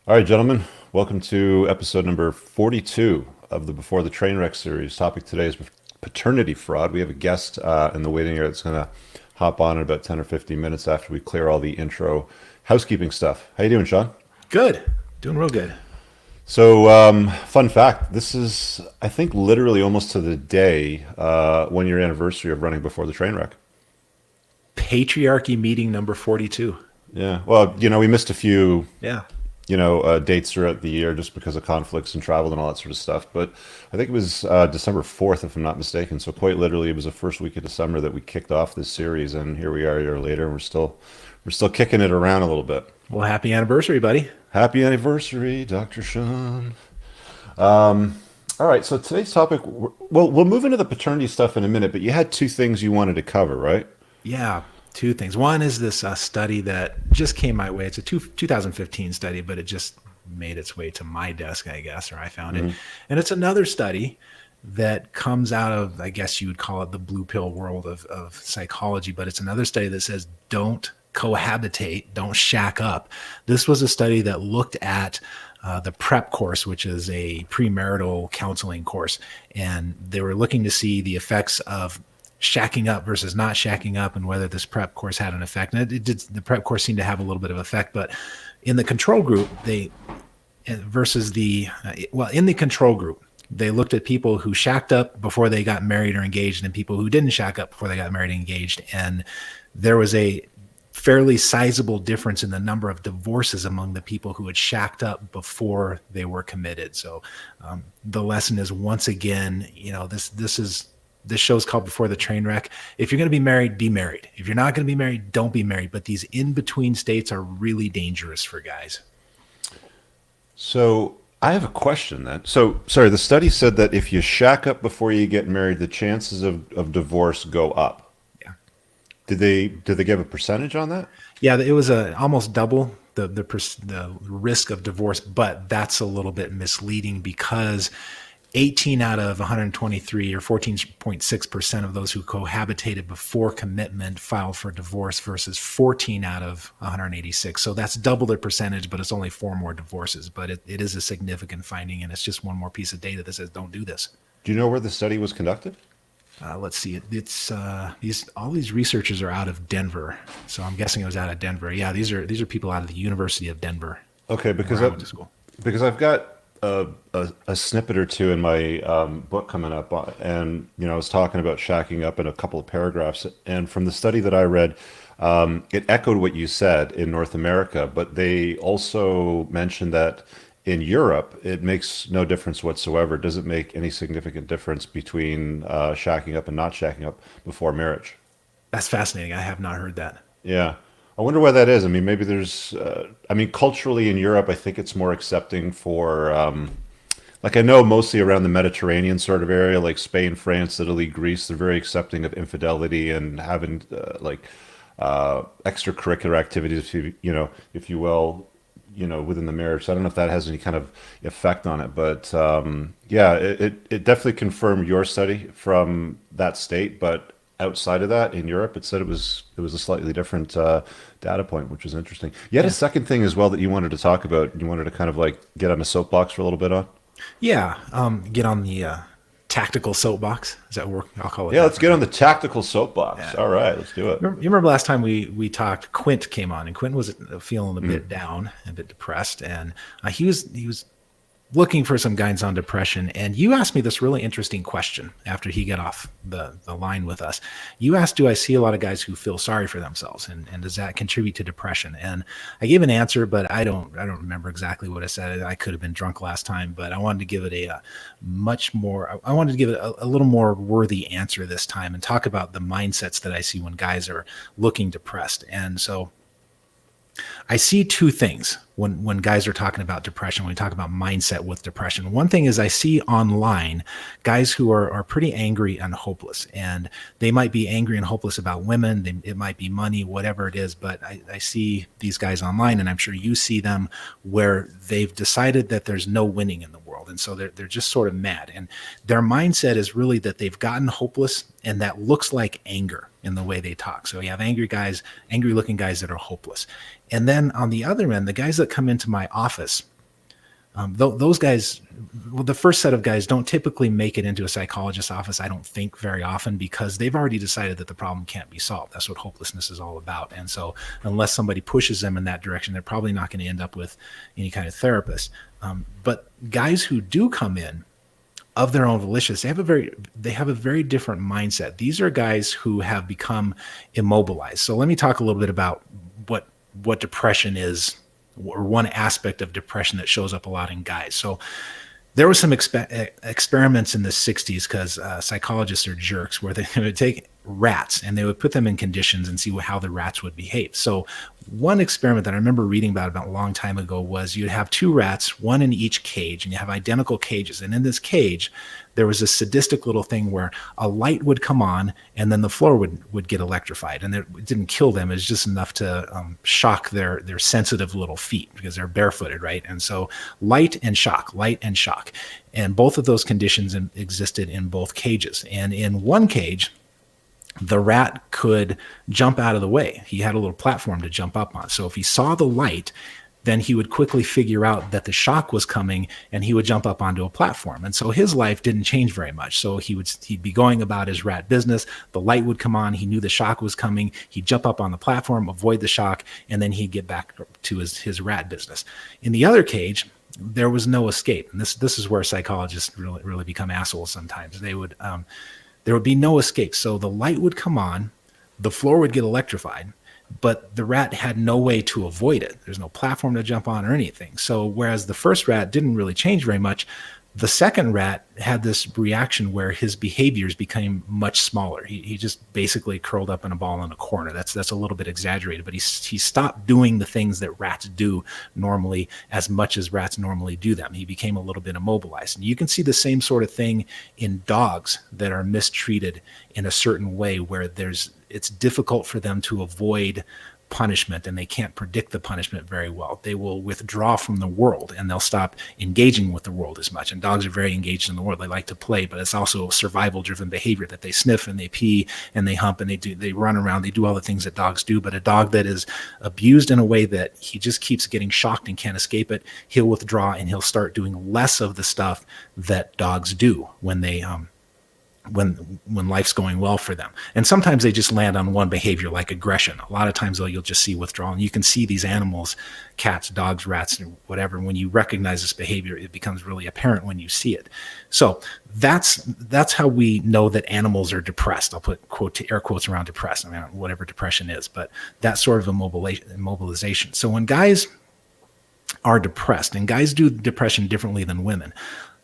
All right, gentlemen, welcome to episode number 42 of the Before the Trainwreck series. Topic today is paternity fraud. We have a guest in the waiting area that's going to hop on in about 10 or 15 minutes after we clear all the intro housekeeping stuff. How you doing, Sean? Good. Doing real good. So, fun fact, this is, I think, literally almost to the day 1 year anniversary of running Before the Trainwreck. Patriarchy meeting number 42. Yeah, well, we missed a few Yeah. dates throughout the year just because of conflicts and travel and all that sort of stuff. But I think it was December 4th, if I'm not mistaken. So quite literally, it was the first week of December that we kicked off this series, and here we are a year later, and we're still kicking it around a little bit. Well, happy anniversary, buddy. Happy anniversary, Dr. Shawn. All right, so today's topic, well, we'll move into the paternity stuff in a minute, but you had two things you wanted to cover, right? Yeah. Two things. One is this study that just came my way. It's a 2015 study, but it just made its way to my desk, I guess, or I found it. And it's another study that comes out of, I guess you would call it the blue pill world of psychology, but it's another study that says don't cohabitate, don't shack up. This was a study that looked at the PrEP course, which is a premarital counseling course, and they were looking to see the effects of shacking up versus not shacking up and whether this PrEP course had an effect. And it did, the PrEP course seemed to have a little bit of effect, but in the control group, in the control group, they looked at people who shacked up before they got married or engaged and people who didn't shack up before they got married and engaged. And there was a fairly sizable difference in the number of divorces among the people who had shacked up before they were committed. So the lesson is, once again, this show's called Before the Train Wreck. If you're going to be married, be married. If you're not going to be married, don't be married. But these in-between states are really dangerous for guys. So I have a question then. So, sorry, the study said that if you shack up before you get married, the chances of divorce go up. Yeah. Did they give a percentage on that? Yeah, it was almost double the risk of divorce, but that's a little bit misleading because 18 out of 123, or 14.6% of those who cohabitated before commitment filed for divorce versus 14 out of 186. So that's double the percentage, but it's only four more divorces. But it is a significant finding, and it's just one more piece of data that says don't do this. Do you know where the study was conducted? Let's see. It's all these researchers are out of Denver, so I'm guessing it was out of Denver. Yeah, these are people out of the University of Denver, Okay, where I went to school. because I've got a snippet or two in my book coming up, and I was talking about shacking up in a couple of paragraphs, and from the study that I read, it echoed what you said in North America, but they also mentioned that in Europe it makes no difference whatsoever. It doesn't make any significant difference between shacking up and not shacking up before marriage. That's fascinating. I have not heard that. Yeah. I wonder why that is. I mean, maybe culturally in Europe, I think it's more accepting for, like I know mostly around the Mediterranean sort of area, like Spain, France, Italy, Greece, they're very accepting of infidelity and having extracurricular activities, if you will, within the marriage. So I don't know if that has any kind of effect on it, but yeah, it definitely confirmed your study from that state, but outside of that in Europe, it said it was a slightly different data point, which was interesting. You had a Yeah. second thing as well that you wanted to talk about. You wanted to kind of like get on a soapbox for a little bit on. Yeah. Get on the tactical soapbox. Does that work? I'll call it Yeah, that let's for get now. on the tactical soapbox. Yeah. All right, let's do it. You remember last time we talked, Quint came on, and Quint was feeling a Mm. bit down, a bit depressed, and he was looking for some guidance on depression. And you asked me this really interesting question after he got off the line with us. You asked, do I see a lot of guys who feel sorry for themselves? And does that contribute to depression? And I gave an answer, but I don't remember exactly what I said. I could have been drunk last time, but I wanted to give it a much more, I wanted to give it a little more worthy answer this time and talk about the mindsets that I see when guys are looking depressed. And so I see two things when guys are talking about depression, when we talk about mindset with depression. One thing is I see online guys who are pretty angry and hopeless, and they might be angry and hopeless about women. It might be money, whatever it is, but I see these guys online, and I'm sure you see them, where they've decided that there's no winning in the world. And so they're just sort of mad. And their mindset is really that they've gotten hopeless, and that looks like anger in the way they talk. So you have angry guys, angry looking guys that are hopeless. And then on the other end, the guys that come into my office, Those guys, well, the first set of guys don't typically make it into a psychologist's office, I don't think, very often, because they've already decided that the problem can't be solved. That's what hopelessness is all about. And so unless somebody pushes them in that direction, they're probably not going to end up with any kind of therapist. But guys who do come in of their own volition, they have a very different mindset. These are guys who have become immobilized. So let me talk a little bit about what depression is, or one aspect of depression that shows up a lot in guys. So there were some experiments in the 60s, because psychologists are jerks, where they would take rats and they would put them in conditions and see how the rats would behave. So one experiment that I remember reading about a long time ago was you'd have two rats, one in each cage, and you have identical cages. And in this cage, there was a sadistic little thing where a light would come on and then the floor would get electrified. And it didn't kill them. It was just enough to shock their sensitive little feet, because they're barefooted, right? And so light and shock. And both of those conditions existed in both cages. And in one cage, the rat could jump out of the way. He had a little platform to jump up on. So if he saw the light, then he would quickly figure out that the shock was coming, and he would jump up onto a platform. And so his life didn't change very much. So he'd be going about his rat business. The light would come on. He knew the shock was coming. He'd jump up on the platform, avoid the shock, and then he'd get back to his rat business. In the other cage, there was no escape. And this is where psychologists really become assholes sometimes. There would be no escape. So the light would come on, the floor would get electrified, but the rat had no way to avoid it. There's no platform to jump on or anything. So whereas the first rat didn't really change very much, the second rat had this reaction where his behaviors became much smaller. He just basically curled up in a ball in a corner. That's a little bit exaggerated, but he stopped doing the things that rats do normally as much as rats normally do them. He became a little bit immobilized. And you can see the same sort of thing in dogs that are mistreated in a certain way, where it's difficult for them to avoid punishment, and they can't predict the punishment very well. They will withdraw from the world, and they'll stop engaging with the world as much. And dogs are very engaged in the world. They like to play, but it's also survival driven behavior, that they sniff and they pee and they hump and they run around. They do all the things that dogs do. But a dog that is abused in a way that he just keeps getting shocked and can't escape it, he'll withdraw, and he'll start doing less of the stuff that dogs do when they when life's going well for them. And sometimes they just land on one behavior, like aggression. A lot of times though, you'll just see withdrawal. And you can see these animals, cats, dogs, rats, whatever, when you recognize this behavior, it becomes really apparent when you see it. So that's how we know that animals are depressed. I'll put air quotes around depressed. I mean, whatever depression is, but that sort of immobilization. So when guys are depressed, and guys do depression differently than women,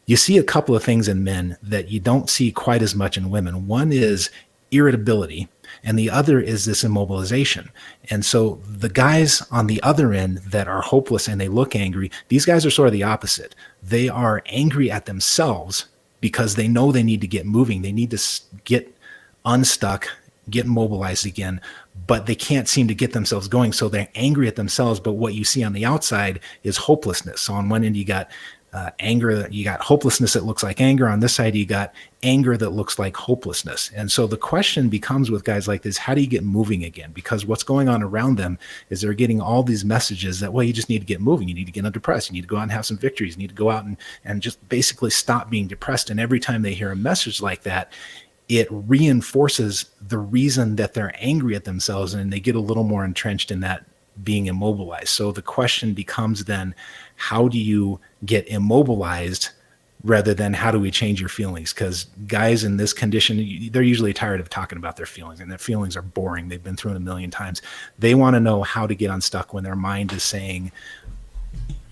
you see a couple of things in men that you don't see quite as much in women. One is irritability, and the other is this immobilization. And so the guys on the other end that are hopeless and they look angry, these guys are sort of the opposite. They are angry at themselves because they know they need to get moving. They need to get unstuck, get mobilized again, but they can't seem to get themselves going. So they're angry at themselves. But what you see on the outside is hopelessness. So on one end, you got anger, you got hopelessness that looks like anger. On this side, you got anger that looks like hopelessness. And so the question becomes with guys like this, how do you get moving again? Because what's going on around them is they're getting all these messages that, well, you just need to get moving. You need to get undepressed. You need to go out and have some victories. You need to go out and just basically stop being depressed. And every time they hear a message like that, it reinforces the reason that they're angry at themselves, and they get a little more entrenched in that being immobilized. So the question becomes then, how do you get immobilized rather than how do we change your feelings? Because guys in this condition, they're usually tired of talking about their feelings, and their feelings are boring. They've been through it a million times. They want to know how to get unstuck when their mind is saying,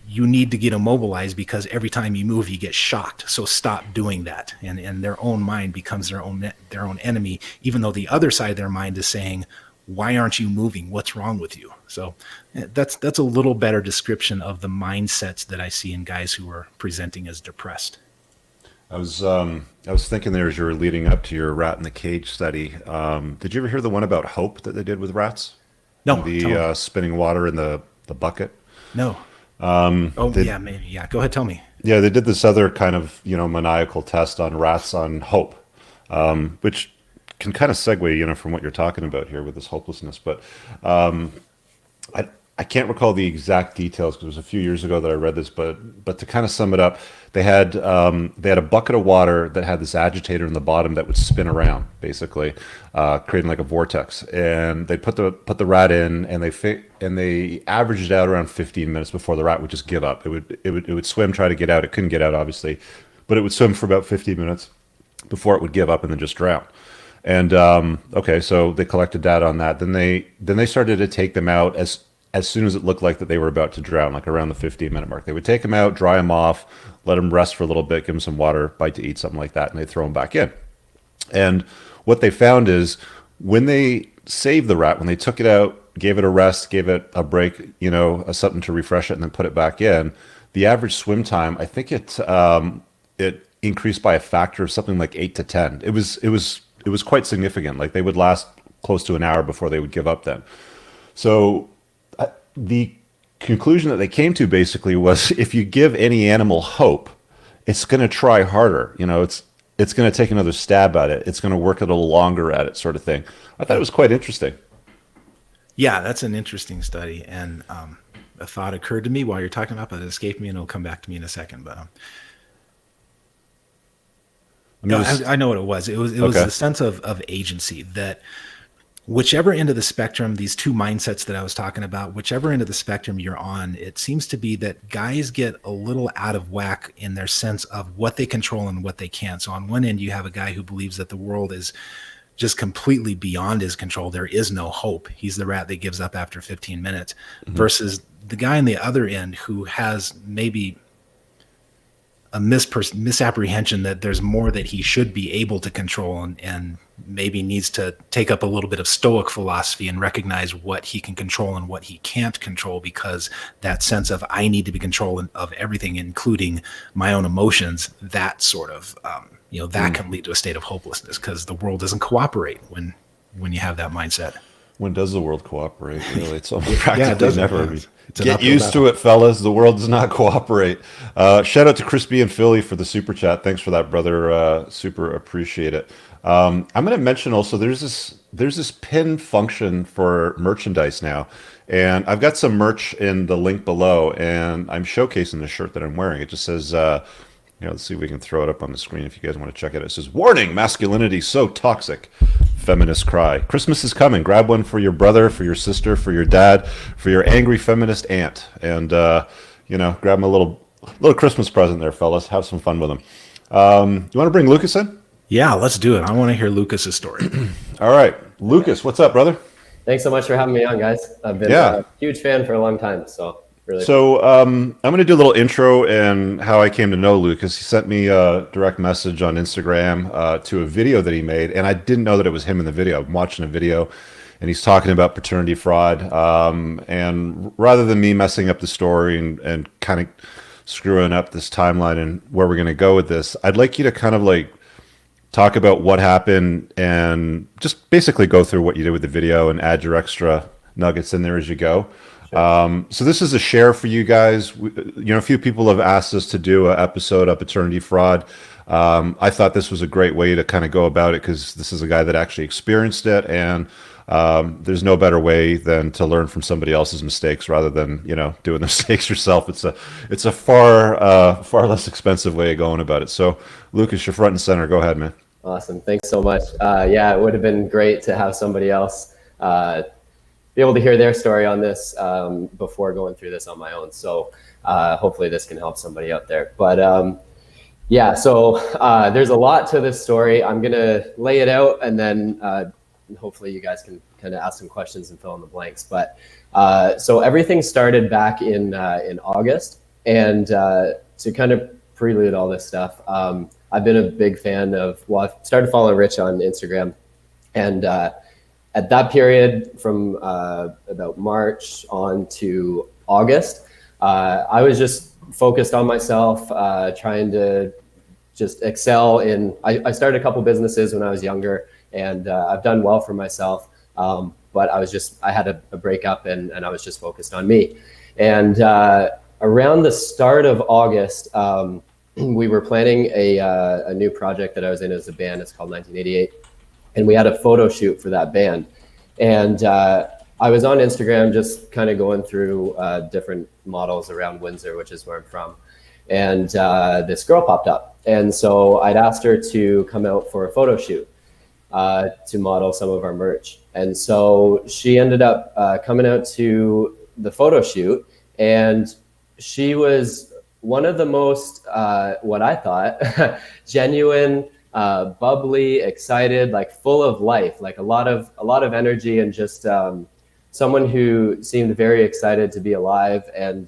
you need to get immobilized because every time you move, you get shocked. So stop doing that. And their own mind becomes their own enemy, even though the other side of their mind is saying, why aren't you moving? What's wrong with you? So that's a little better description of the mindsets that I see in guys who are presenting as depressed. I was thinking there as you were leading up to your rat in the cage study. Did you ever hear the one about hope that they did with rats? No. The spinning water in the bucket? No. Yeah, maybe. Yeah. Go ahead. Tell me. Yeah, they did this other kind of, maniacal test on rats on hope, which can kind of segue, from what you're talking about here with this hopelessness. But I can't recall the exact details because it was a few years ago that I read this, but to kind of sum it up, they had a bucket of water that had this agitator in the bottom that would spin around, basically, creating like a vortex. And they put the rat in, and they averaged it out around 15 minutes before the rat would just give up. It would swim, try to get out. It couldn't get out, obviously, but it would swim for about 15 minutes before it would give up and then just drown. And okay, so they collected data on that. Then they started to take them out as soon as it looked like that they were about to drown, like around the 15-minute mark. They would take them out, dry them off, let them rest for a little bit, give them some water, bite to eat, something like that, and they throw them back in. And what they found is when they saved the rat, when they took it out, gave it a rest, gave it a break, something to refresh it, and then put it back in, the average swim time, I think it increased by a factor of something like 8 to 10. It was quite significant. Like they would last close to an hour before they would give up then. So the conclusion that they came to basically was if you give any animal hope, it's going to try harder. It's going to take another stab at it. It's going to work a little longer at it, sort of thing. I thought it was quite interesting. Yeah, that's an interesting study. And a thought occurred to me while you're talking about, but it escaped me, and it'll come back to me in a second. But I know what it was. It was Okay. the sense of agency that whichever end of the spectrum, these two mindsets that I was talking about, whichever end of the spectrum you're on, it seems to be that guys get a little out of whack in their sense of what they control and what they can't. So on one end, you have a guy who believes that the world is just completely beyond his control. There is no hope. He's the rat that gives up after 15 minutes versus the guy on the other end who has maybe a misapprehension that there's more that he should be able to control and maybe needs to take up a little bit of stoic philosophy and recognize what he can control and what he can't control, because that sense of I need to be control of everything, including my own emotions, that sort of, that can lead to a state of hopelessness because the world doesn't cooperate when you have that mindset. When does the world cooperate? Really, it's almost practically it never. It's Get used to it, fellas. The world does not cooperate. Shout out to Crispy and Philly for the super chat. Thanks for that, brother. Super appreciate it. I'm going to mention also there's this pin function for merchandise now, and I've got some merch in the link below, and I'm showcasing the shirt that I'm wearing. It just says, let's see if we can throw it up on the screen if you guys want to check it. It says, "Warning: masculinity so toxic. Feminist cry. Christmas is coming. Grab one for your brother, for your sister, for your dad, for your angry feminist aunt, and grab them a little Christmas present there, fellas. Have some fun with them. You want to bring Lucas in? Yeah, let's do it. I want to hear Lucas's story. All right, Lucas, what's up, brother? Thanks so much for having me on, guys. I've been a huge fan for a long time, so really. So I'm going to do a little intro and how I came to know Lucas. He sent me a direct message on Instagram to a video that he made, and I didn't know that it was him in the video. I'm watching a video, and he's talking about paternity fraud. And rather than me messing up the story and kind of screwing up this timeline and where we're going to go with this, I'd like you to kind of like talk about what happened and just basically go through what you did with the video and add your extra nuggets in there as you go. Sure. So this is a share for you guys. A few people have asked us to do an episode of Paternity Fraud. I thought this was a great way to kind of go about it because this is a guy that actually experienced it, and there's no better way than to learn from somebody else's mistakes rather than doing the mistakes yourself. It's a far less expensive way of going about it. So Lucas, you're front and center. Go ahead, man. Awesome. Thanks so much. It would have been great to have somebody else be able to hear their story on this before going through this on my own. So hopefully this can help somebody out there. But so there's a lot to this story. I'm going to lay it out, and then hopefully you guys can kind of ask some questions and fill in the blanks. But so everything started back in August. And to kind of prelude all this stuff, I've been a big fan of, I've started following Rich on Instagram. And at that period, from about March on to August, I was just focused on myself, trying to just excel in, I started a couple businesses when I was younger, and I've done well for myself. But I had a breakup, and I was just focused on me. And around the start of August, we were planning a new project that I was in as a band. It's called 1988. And we had a photo shoot for that band. And I was on Instagram just kind of going through different models around Windsor, which is where I'm from. And this girl popped up. And so I'd asked her to come out for a photo shoot to model some of our merch. And so she ended up coming out to the photo shoot. And she was one of the most, what I thought, genuine, bubbly, excited, like full of life, like a lot of energy, and just someone who seemed very excited to be alive, and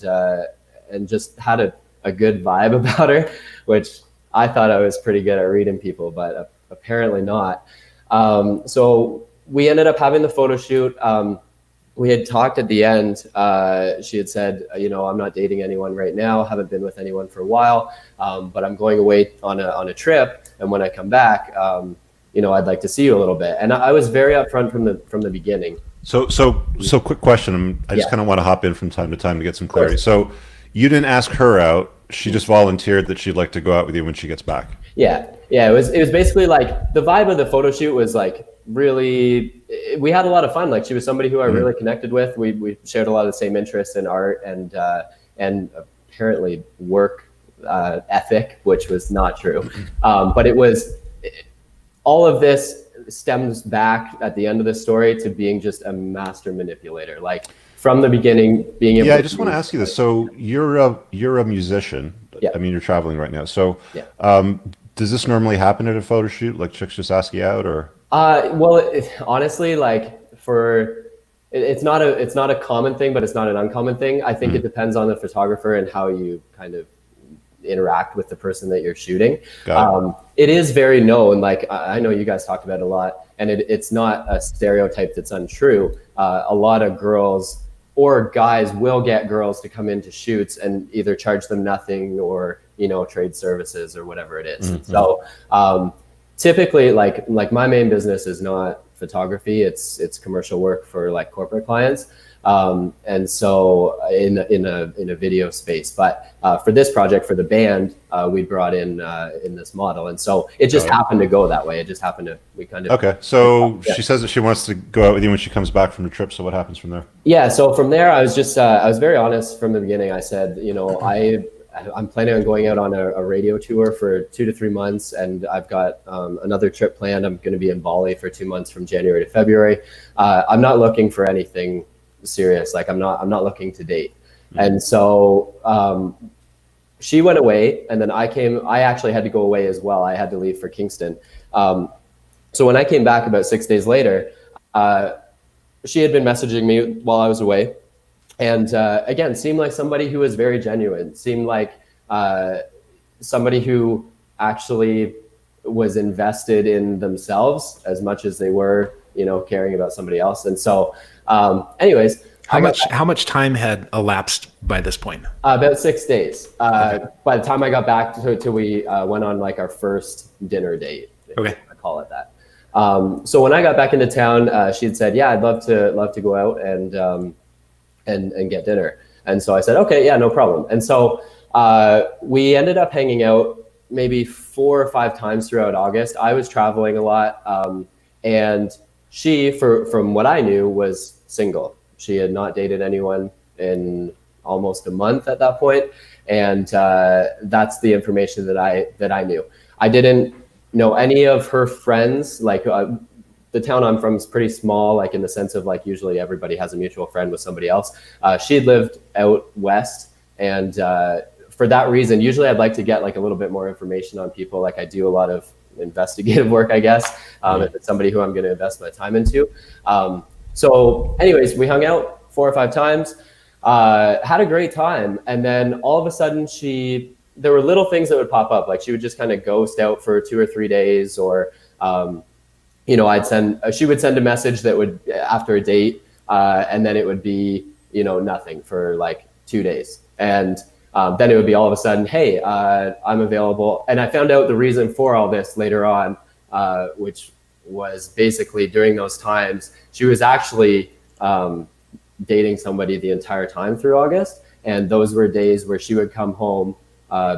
just had a good vibe about her, which I thought I was pretty good at reading people, but apparently not. So we ended up having the photo shoot. We had talked at the end. She had said, I'm not dating anyone right now, haven't been with anyone for a while, but I'm going away on a trip, and when I come back, I'd like to see you a little bit. And I was very upfront from the beginning. So quick question. I just kind of want to hop in from time to time to get some clarity. So you didn't ask her out. She just volunteered that she'd like to go out with you when she gets back. Yeah. It was basically like the vibe of the photo shoot was like really, we had a lot of fun. Like she was somebody who I really connected with. We shared a lot of the same interests in art and apparently work ethic, which was not true. But it was, all of this stems back at the end of the story to being just a master manipulator. Like from the beginning, being able. Yeah, I just want to ask you this. So you're a musician. Yeah. I mean, you're traveling right now. So does this normally happen at a photo shoot? Like chicks just ask you out, or? Well, honestly, like it's not a common thing, but it's not an uncommon thing. I think it depends on the photographer and how you kind of interact with the person that you're shooting. It is very known, like I know you guys talked about it a lot, and it's not a stereotype that's untrue. A lot of girls or guys will get girls to come into shoots and either charge them nothing or trade services or whatever it is. So typically, like my main business is not photography, it's commercial work for like corporate clients. And so in a video space, but for this project, for the band, we brought in this model, and so it just happened to go that way. It just happened to, we kind of. Okay, so she says that she wants to go out with you when she comes back from the trip. So what happens from there? Yeah, so from there, I was just I was very honest from the beginning. I said, I'm planning on going out on a radio tour for 2 to 3 months, and I've got another trip planned. I'm going to be in Bali for 2 months from January to February. I'm not looking for anything serious. Like I'm not looking to date. And so she went away, and then I actually had to go away as well. I had to leave for Kingston. So when I came back about 6 days later, she had been messaging me while I was away. And again, seemed like somebody who was very genuine, seemed like somebody who actually was invested in themselves as much as they were, caring about somebody else. And so anyways, how much time had elapsed by this point? About 6 days. By the time I got back till we went on like our first dinner date. Okay. I call it that. So when I got back into town, she had said, yeah, I'd love to go out and get dinner. And so I said, okay, yeah, no problem. And so we ended up hanging out maybe 4 or 5 times throughout August. I was traveling a lot. And she, from what I knew, was single. She had not dated anyone in almost a month at that point. And that's the information that I knew. I didn't know any of her friends. Like the town I'm from is pretty small, like in the sense of like usually everybody has a mutual friend with somebody else. She had lived out west, and for that reason, usually I'd like to get like a little bit more information on people. Like I do a lot of investigative work, I guess, if it's somebody who I'm going to invest my time into. So anyways, we hung out 4 or 5 times, had a great time. And then all of a sudden there were little things that would pop up. Like she would just kind of ghost out for 2 or 3 days, or, she would send a message that would, after a date, and then it would be, nothing for like 2 days. And then it would be all of a sudden, hey, I'm available. And I found out the reason for all this later on, which was basically during those times, she was actually dating somebody the entire time through August. And those were days where she would come home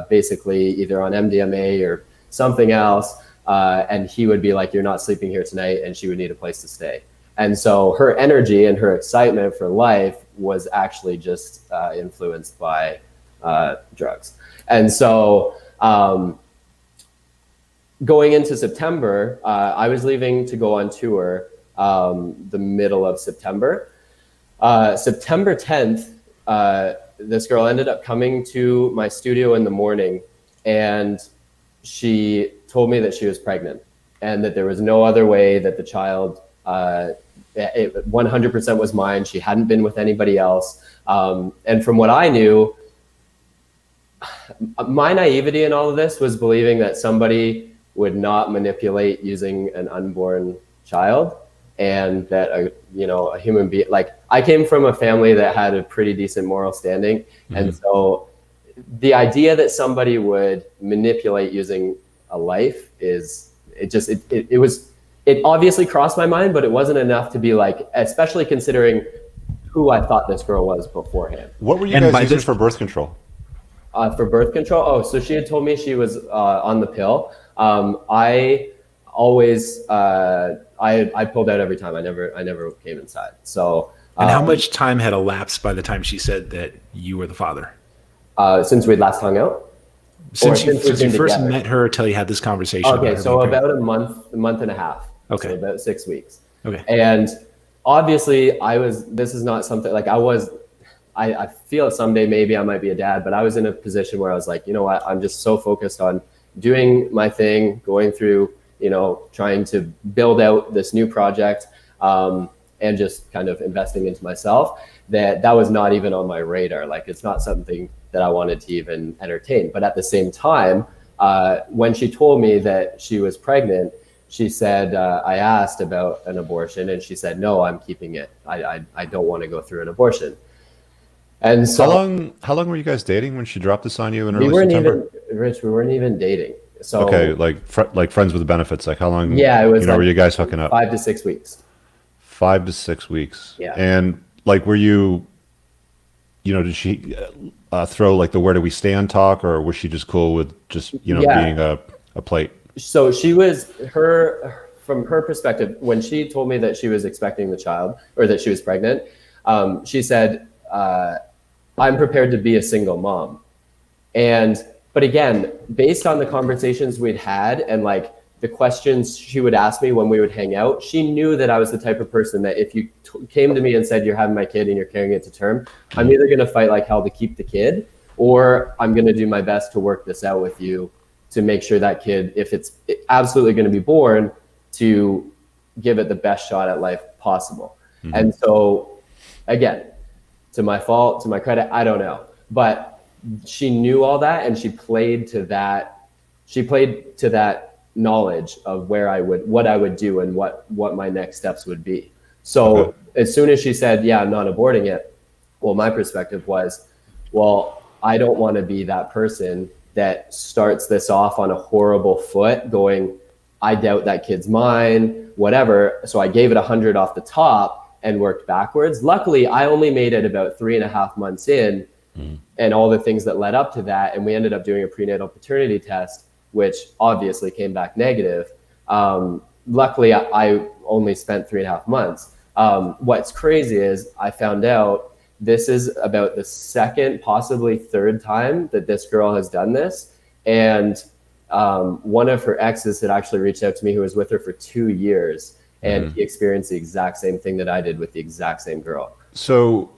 basically either on MDMA or something else. And he would be like, you're not sleeping here tonight. And she would need a place to stay. And so her energy and her excitement for life was actually just influenced by drugs. And so going into September, I was leaving to go on tour the middle of September. September 10th, this girl ended up coming to my studio in the morning, and she told me that she was pregnant and that there was no other way, that the child, it 100% was mine. She hadn't been with anybody else. And from what I knew, my naivety in all of this was believing that somebody would not manipulate using an unborn child, and that a human being, like, I came from a family that had a pretty decent moral standing. Mm-hmm. And so the idea that somebody would manipulate using a life it obviously crossed my mind, but it wasn't enough to be like, especially considering who I thought this girl was beforehand. What were you guys using for birth control? For birth control? Oh, so she had told me she was on the pill. I always, I pulled out every time. I never came inside. So. And how much time had elapsed by the time she said that you were the father? Since we'd last hung out? Since you first met her till you had this conversation? Okay, so about a month and a half. Okay. So about 6 weeks. Okay. And obviously this is not something like I feel someday maybe I might be a dad, but I was in a position where I was like, you know what, I'm just so focused on doing my thing, going through, trying to build out this new project, and just kind of investing into myself, that was not even on my radar. Like, it's not something that I wanted to even entertain. But at the same time, when she told me that she was pregnant, she said, I asked about an abortion, and she said, no, I'm keeping it. I don't want to go through an abortion. And so how long were you guys dating when she dropped this on you in early September? Rich, we weren't even dating. So okay, like friends with benefits. Like, how long? Yeah, it was. Were you guys hooking up? 5 to 6 weeks. 5 to 6 weeks. Yeah. And like, were you? Did she throw like the where do we stand talk, or was she just cool with just being a plate? So she was from her perspective, when she told me that she was expecting the child, or that she was pregnant, she said, I'm prepared to be a single mom. But again, based on the conversations we'd had and like the questions she would ask me when we would hang out, she knew that I was the type of person that if you came to me and said, you're having my kid and you're carrying it to term, I'm either going to fight like hell to keep the kid, or I'm going to do my best to work this out with you to make sure that kid, if it's absolutely going to be born, to give it the best shot at life possible. Mm-hmm. And so again, to my fault, to my credit, I don't know, but she knew all that, and she played to that knowledge of what I would do and what my next steps would be. So as soon as she said, yeah, I'm not aborting it, well, my perspective was, well, I don't want to be that person that starts this off on a horrible foot going, I doubt that kid's mine, whatever. So I gave it 100 off the top and worked backwards. Luckily, I only made it about 3.5 months in, and all the things that led up to that. And we ended up doing a prenatal paternity test, which obviously came back negative. Luckily, I only spent 3.5 months. What's crazy is I found out this is about the second, possibly third time that this girl has done this. And one of her exes had actually reached out to me, who was with her for 2 years. And he experienced the exact same thing that I did with the exact same girl. So,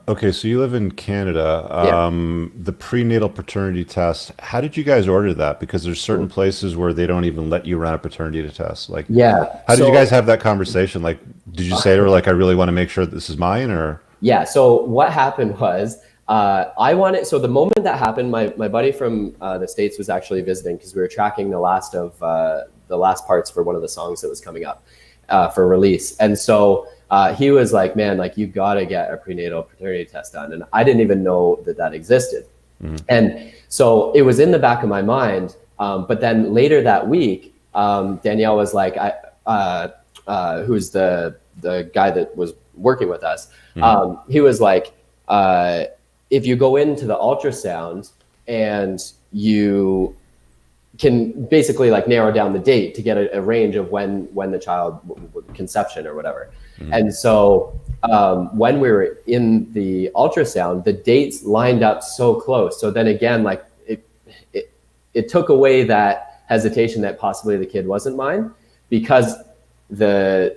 okay, so you live in Canada. The prenatal paternity test, how did you guys order that? Because there's certain places where they don't even let you run a paternity test. Like, how did you guys have that conversation? Like, did you say to her, like, I really want to make sure that this is mine, or? Yeah, so what happened was, so the moment that happened, my buddy from the States was actually visiting, because we were tracking the last parts for one of the songs that was coming up for release. And so he was like, man, like, you got to get a prenatal paternity test done. And I didn't even know that existed. And so it was in the back of my mind. But then later that week, Danielle was like, who's the guy that was working with us, he was like, if you go into the ultrasound and you can basically like narrow down the date to get a range of when the child conception or whatever. And so when we were in the ultrasound, the dates lined up so close. So then again, like it took away that hesitation that possibly the kid wasn't mine, because the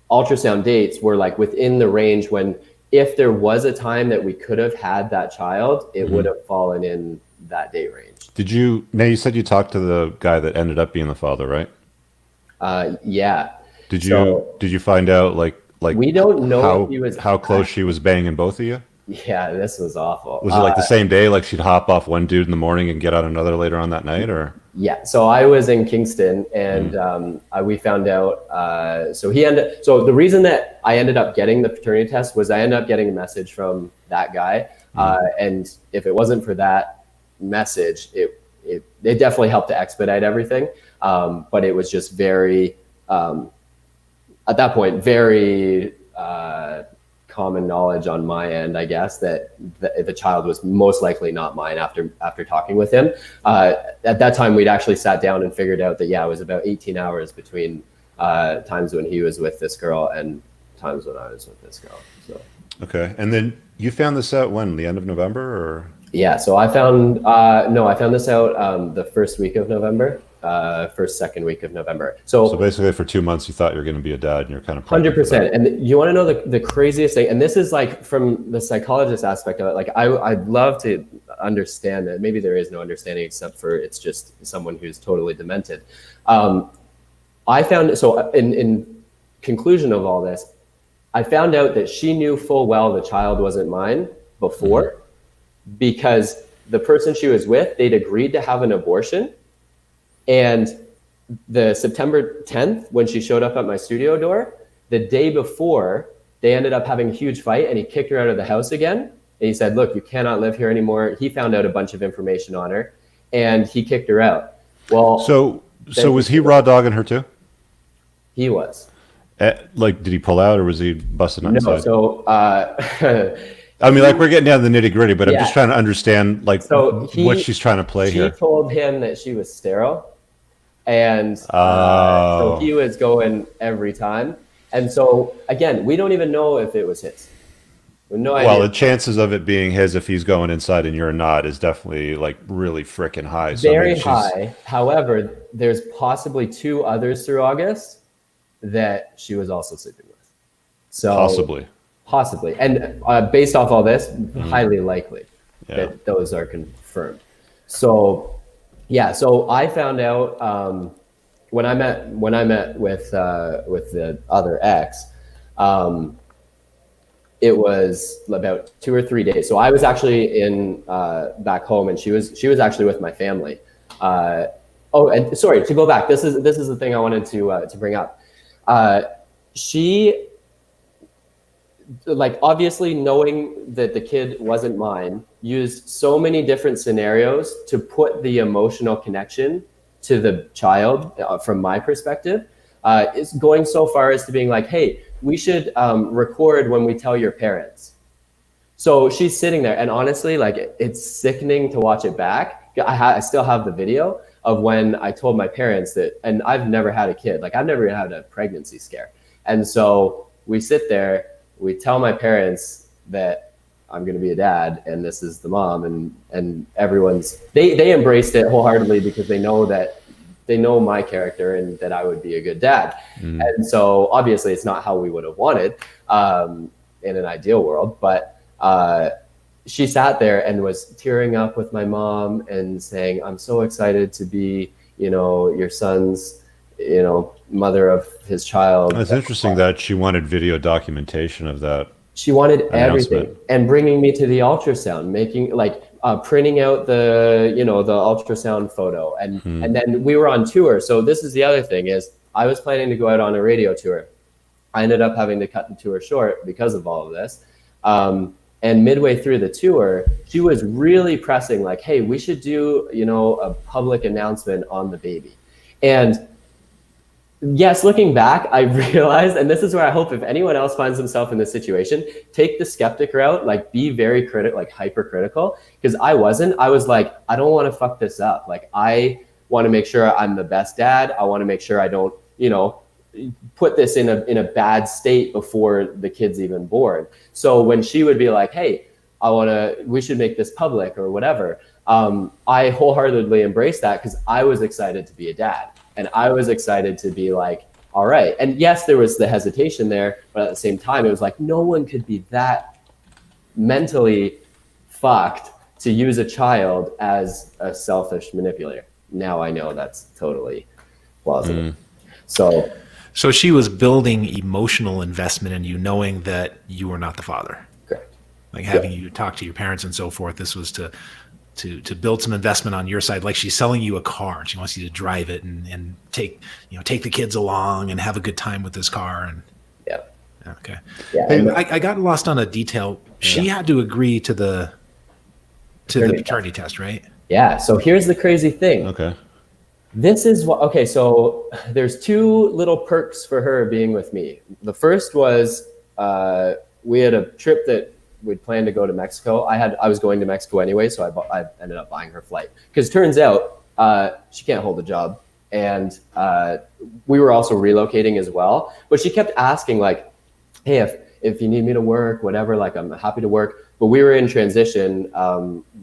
ultrasound dates were like within the range when, if there was a time that we could have had that child, it would have fallen in that date range. Now you said you talked to the guy that ended up being the father, right? Yeah. Did you find out like we don't know how if he was how close she was banging both of you? Yeah, this was awful. Was it like the same day? Like she'd hop off one dude in the morning and get on another later on that night, or? Yeah. So I was in Kingston, and we found out. So the reason that I ended up getting the paternity test was I ended up getting a message from that guy, and if it wasn't for that message, it definitely helped to expedite everything. But it was just very, at that point, very common knowledge on my end, I guess, that the child was most likely not mine after talking with him. At that time, we'd actually sat down and figured out that, yeah, it was about 18 hours between times when he was with this girl and times when I was with this girl. So. Okay. And then you found this out when? The end of November, or? Yeah, so I found this out the first week of November, second week of November. So basically for 2 months you thought you were going to be a dad, and you're kind of 100%. And you want to know the craziest thing, and this is like from the psychologist aspect of it, like I'd love to understand it. Maybe there is no understanding except for it's just someone who's totally demented. I found, so in conclusion of all this, I found out that she knew full well the child wasn't mine before, because the person she was with, they'd agreed to have an abortion. And the September 10th, when she showed up at my studio door, the day before, they ended up having a huge fight, and he kicked her out of the house again. And he said, look, you cannot live here anymore. He found out a bunch of information on her, and he kicked her out. Well, so was he raw dogging her too? He was. Like, did he pull out, or was he busting outside? No, so I mean, like, we're getting down to the nitty gritty, but I'm just trying to understand, like, what she's trying to play here. She told him that she was sterile, and so he was going every time. And so, again, we don't even know if it was his. We have no idea. Well, the chances of it being his, if he's going inside and you're not, is definitely, like, really freaking high. So, very high. However, there's possibly 2 others through August that she was also sleeping with. So Possibly. And based off all this, highly likely that those are confirmed. So, yeah. So I found out when I met with the other ex, it was about 2 or 3 days. So I was actually in back home, and she was actually with my family. And sorry, to go back. This is the thing I wanted to bring up. She, like, obviously knowing that the kid wasn't mine, used so many different scenarios to put the emotional connection to the child from my perspective. It's going so far as to being like, hey, we should record when we tell your parents. So she's sitting there, and honestly, like, it's sickening to watch it back. I still have the video of when I told my parents that, and I've never had a kid, like, I've never even had a pregnancy scare. And so we sit there, we tell my parents that I'm going to be a dad, and this is the mom, and everyone's, they embraced it wholeheartedly, because they know my character and that I would be a good dad. And so obviously it's not how we would have wanted in an ideal world, but she sat there and was tearing up with my mom and saying, I'm so excited to be, your son's, mother of his child. It's interesting that she wanted video documentation of that. She wanted everything, and bringing me to the ultrasound, making, like, printing out the, the ultrasound photo. And then we were on tour. So this is the other thing, is I was planning to go out on a radio tour. I ended up having to cut the tour short because of all of this. And midway through the tour, she was really pressing, like, hey, we should do, a public announcement on the baby. And yes, looking back, I realized, and this is where I hope if anyone else finds himself in this situation, take the skeptic route, like, be very critical, like, hypercritical, because I was like, I don't want to fuck this up. Like, I want to make sure I'm the best dad. I want to make sure I don't, put this in a bad state before the kid's even born. So when she would be like, hey, we should make this public or whatever, I wholeheartedly embraced that because I was excited to be a dad. And I was excited to be like, all right. And yes, there was the hesitation there, but at the same time, it was like, no one could be that mentally fucked to use a child as a selfish manipulator. Now I know that's totally plausible. So she was building emotional investment in you, knowing that you were not the father. Correct. Like having you talk to your parents and so forth. This was to build some investment on your side. Like she's selling you a car and she wants you to drive it and take the kids along and have a good time with this car. And yeah. Okay. Yeah. Hey, I got lost on a detail. She had to agree to the paternity test, right? Yeah. So here's the crazy thing. Okay. This is what, okay, so there's two little perks for her being with me. The first was we had a trip that we'd planned to go to Mexico. I was going to Mexico anyway, so I ended up buying her flight. Because turns out she can't hold a job. And we were also relocating as well. But she kept asking like, hey, if you need me to work, whatever, like I'm happy to work. But we were in transition.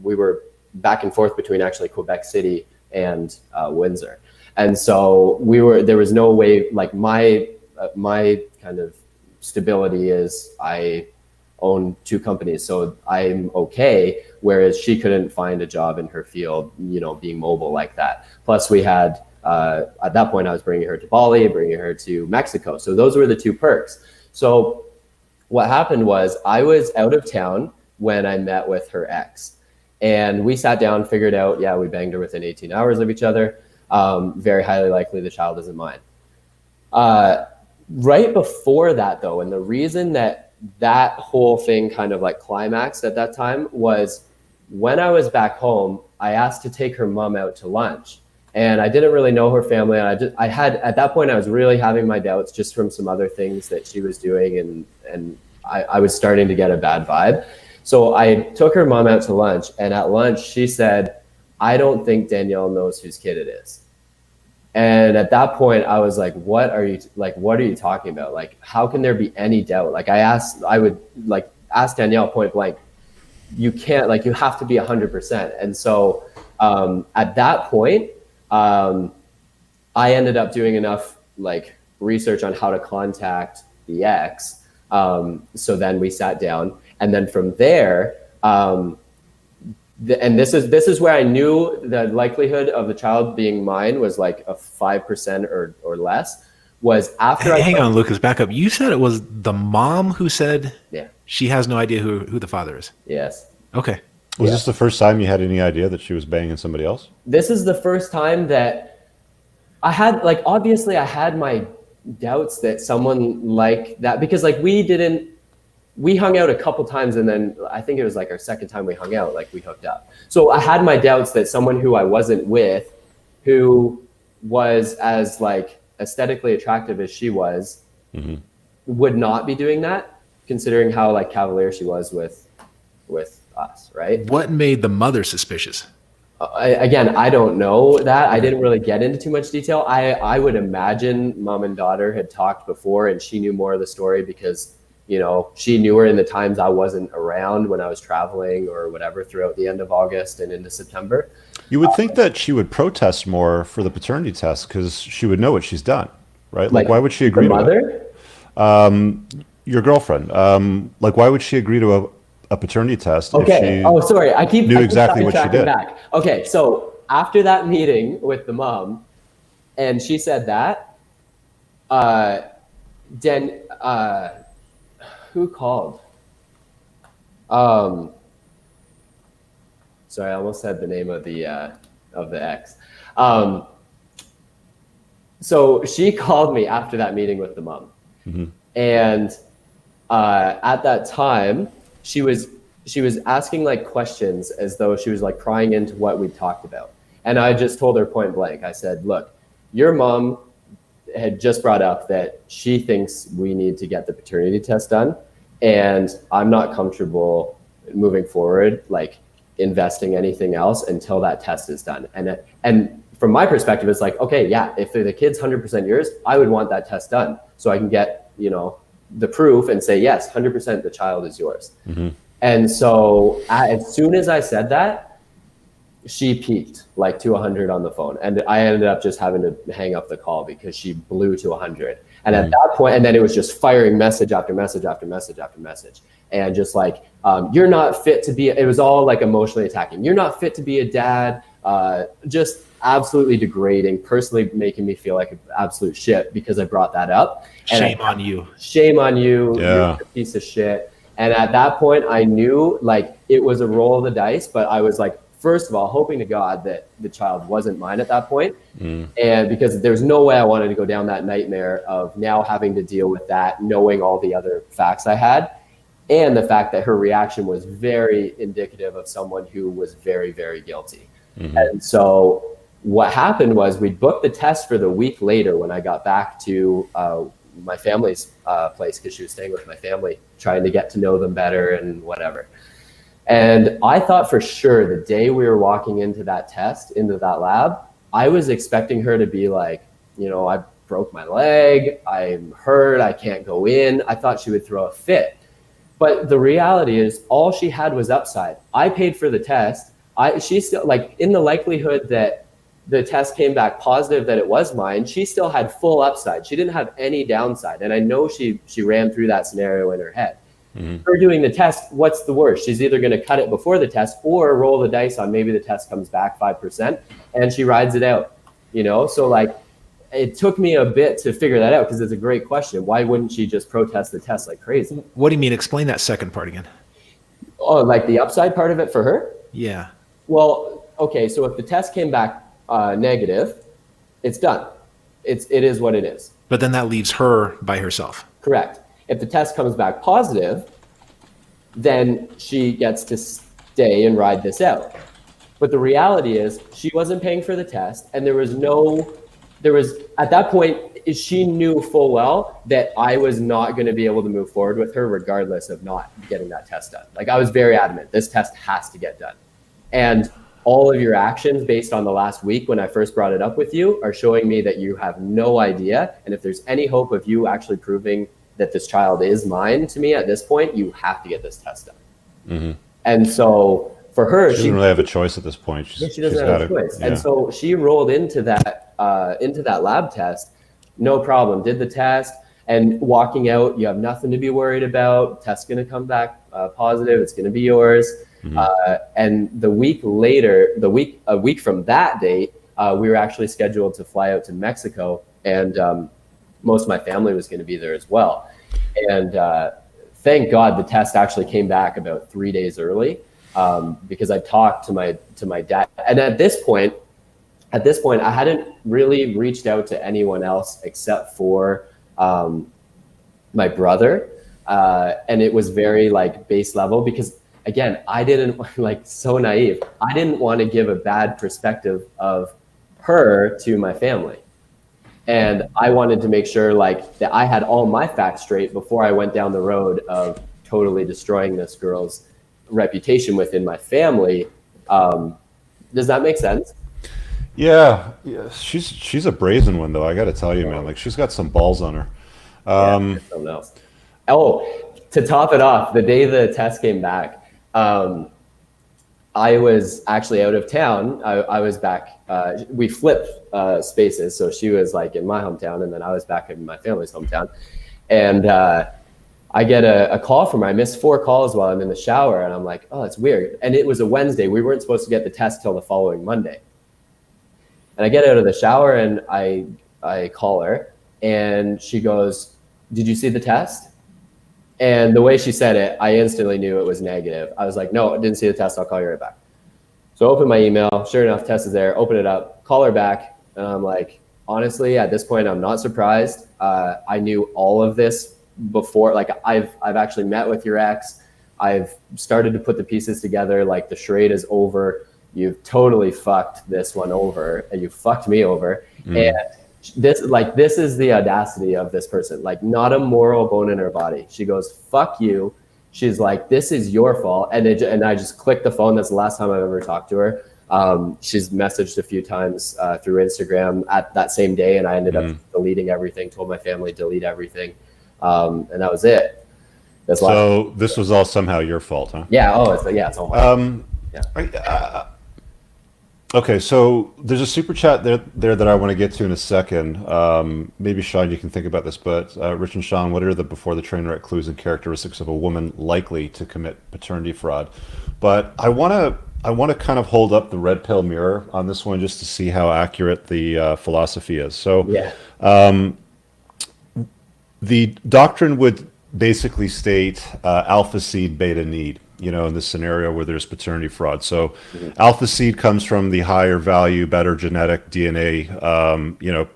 We were back and forth between actually Quebec City and Windsor. And so there was no way, like my kind of stability is I own two companies, so I'm okay. Whereas she couldn't find a job in her field, being mobile like that. Plus we had, at that point I was bringing her to Bali, bringing her to Mexico. So those were the two perks. So what happened was I was out of town when I met with her ex. And we sat down, figured out, we banged her within 18 hours of each other. Very highly likely the child isn't mine. Right before that, though, and the reason that whole thing kind of like climaxed at that time was when I was back home, I asked to take her mom out to lunch. And I didn't really know her family. And at that point, I was really having my doubts just from some other things that she was doing. And I was starting to get a bad vibe. So I took her mom out to lunch, and at lunch she said, I don't think Danielle knows whose kid it is. And at that point I was like, what are you talking about? Like, how can there be any doubt? Like I would ask Danielle point blank, you can't, like, you have to be 100%. And so at that point, I ended up doing enough like research on how to contact the ex. So then we sat down. And then from there, and this is where I knew the likelihood of the child being mine was like a 5% or less. Was after Hang on, Lucas, back up. You said it was the mom who said she has no idea who the father is. Yes. Okay. Was this the first time you had any idea that she was banging somebody else? This is the first time that I had, like, obviously I had my doubts that someone like that, because like we hung out a couple times, and then I think it was like our second time we hung out, like we hooked up. So I had my doubts that someone who I wasn't with, who was as like aesthetically attractive as she was, would not be doing that, considering how like cavalier she was with us, right? What made the mother suspicious? Again, I don't know that. I didn't really get into too much detail. I would imagine mom and daughter had talked before, and she knew more of the story because she knew her in the times I wasn't around when I was traveling or whatever throughout the end of August and into September. You would think that she would protest more for the paternity test because she would know what she's done, right? Like why would she agree to it? Your girlfriend. Like, why would she agree to a paternity test? Okay. If she sorry. I keep exactly what she did. Back. Okay. So after that meeting with the mom, and she said that, then, who called? Sorry, I almost said the name of the ex. So she called me after that meeting with the mom, and at that time she was asking like questions as though she was like prying into what we talked about. And I just told her point blank. I said, "Look, your mom had just brought up that she thinks we need to get the paternity test done, and I'm not comfortable moving forward, like investing anything else until that test is done." And from my perspective, it's like, okay, yeah, if the kid's 100% yours, I would want that test done so I can get, the proof and say, yes, 100% the child is yours. Mm-hmm. And so as soon as I said that, she peaked like to 100 on the phone. And I ended up just having to hang up the call because she blew to 100. And at that point, and then it was just firing message after message after message after message. And just like, you're not fit to be, it was all like emotionally attacking. You're not fit to be a dad. Just absolutely degrading, personally making me feel like an absolute shit because I brought that up. Shame on you. Shame on you. Yeah. You're a piece of shit. And at that point, I knew like it was a roll of the dice, but I was like, first of all, hoping to God that the child wasn't mine at that point. And because there's no way I wanted to go down that nightmare of now having to deal with that, knowing all the other facts I had. And the fact that her reaction was very indicative of someone who was very, very guilty. And so what happened was we booked the test for the week later when I got back to my family's place, because she was staying with my family, trying to get to know them better and whatever. And I thought for sure the day we were walking into that test, into that lab, I was expecting her to be like, I broke my leg, I'm hurt, I can't go in. I thought she would throw a fit. But the reality is all she had was upside. I paid for the test. She still, like, in the likelihood that the test came back positive that it was mine, she still had full upside. She didn't have any downside. And I know she ran through that scenario in her head. Her doing the test, what's the worst? She's either going to cut it before the test or roll the dice on maybe the test comes back 5% and she rides it out, So like, it took me a bit to figure that out because it's a great question. Why wouldn't she just protest the test like crazy? What do you mean? Explain that second part again. Oh, like the upside part of it for her? Yeah. Well, okay. So if the test came back negative, it's done. It is what it is. But then that leaves her by herself. Correct. If the test comes back positive, then she gets to stay and ride this out. But the reality is she wasn't paying for the test, and there was at that point, she knew full well that I was not going to be able to move forward with her regardless of not getting that test done. Like, I was very adamant, this test has to get done. And all of your actions based on the last week when I first brought it up with you are showing me that you have no idea. And if there's any hope of you actually proving that this child is mine to me at this point, you have to get this test done. And so for her, she doesn't really have a choice at this point. She doesn't have a choice. Yeah. And so she rolled into that lab test, no problem, did the test, and walking out, you have nothing to be worried about. Test's going to come back positive. It's going to be yours. And the week later, a week from that date, we were actually scheduled to fly out to Mexico, and most of my family was going to be there as well. And thank God the test actually came back about 3 days early, because I talked to my dad. And at this point, I hadn't really reached out to anyone else except for my brother, and it was very like base level because, again, I didn't, like, so naive. I didn't want to give a bad perspective of her to my family. And I wanted to make sure like that I had all my facts straight before I went down the road of totally destroying this girl's reputation within my family. Does that make sense? Yeah. She's a brazen one though. I got to tell you, man, like, she's got some balls on her. Something else. Oh, to top it off, the day the test came back, I was actually out of town. I was back. We flipped spaces, so she was like in my hometown, and then I was back in my family's hometown. And I get a call from her. I missed 4 calls while I'm in the shower, and I'm like, oh, it's weird. And it was a Wednesday. We weren't supposed to get the test till the following Monday. And I get out of the shower, and I call her, and she goes, "Did you see the test?" And the way she said it, I instantly knew it was negative. I was like, no, I didn't see the test. I'll call you right back. So I open my email. Sure enough, test is there. Open it up, call her back. And I'm like, honestly, at this point, I'm not surprised. I knew all of this before. Like, I've actually met with your ex. I've started to put the pieces together. Like, the charade is over. You've totally fucked this one over, and you fucked me over. And this is the audacity of this person, like, not a moral bone in her body. She goes, fuck you. She's like, this is your fault. And I just clicked the phone. That's the last time I've ever talked to her. She's messaged a few times through Instagram at that same day, and I ended up deleting everything, told my family to delete everything, and that was it. So this was all somehow your fault, huh? Yeah. Oh, it's all mine. Yeah. Okay, so there's a super chat there that I want to get to in a second. Maybe Shawn, you can think about this, but Rich and Shawn, what are the before the train wreck clues and characteristics of a woman likely to commit paternity fraud? But I want to kind of hold up the red pill mirror on this one just to see how accurate the philosophy is. So Yeah. the doctrine would basically state alpha seed, beta need, in this scenario where there's paternity fraud. So alpha seed comes from the higher value, better genetic DNA,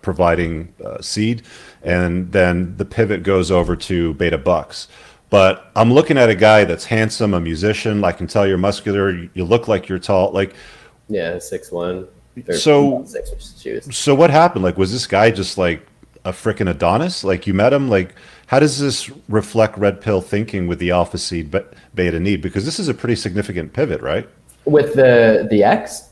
providing seed. And then the pivot goes over to beta bucks. But I'm looking at a guy that's handsome, a musician. I can tell you're muscular. You look like you're tall. Like, yeah, 6'1". So what happened? Like, was this guy just like a freaking Adonis? Like, you met him? Like, how does this reflect red pill thinking with the alpha seed beta need? Because this is a pretty significant pivot, right? With the ex?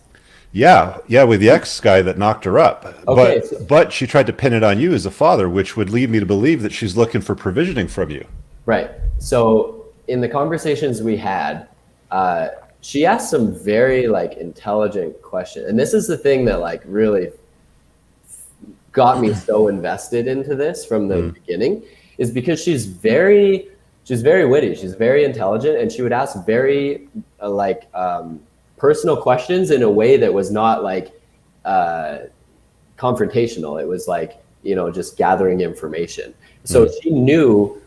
Yeah, with the ex guy that knocked her up. Okay, but she tried to pin it on you as a father, which would lead me to believe that she's looking for provisioning from you. Right. So in the conversations we had, she asked some very intelligent questions, and this is the thing that really got me so invested into this from the beginning, is because she's very witty, she's very intelligent, and she would ask very personal questions in a way that was not confrontational. It was just gathering information. So she knew.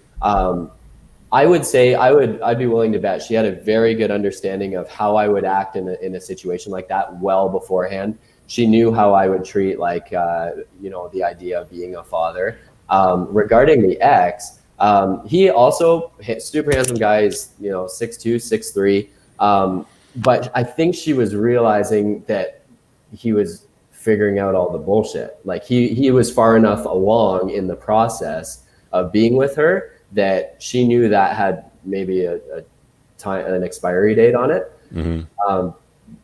I would say I'd be willing to bet she had a very good understanding of how I would act in a situation like that well beforehand. She knew how I would treat the idea of being a father. Regarding the ex, he also super handsome guy. He's 6'2", 6'3". But I think she was realizing that he was figuring out all the bullshit. Like he was far enough along in the process of being with her that she knew that had maybe an expiry date on it.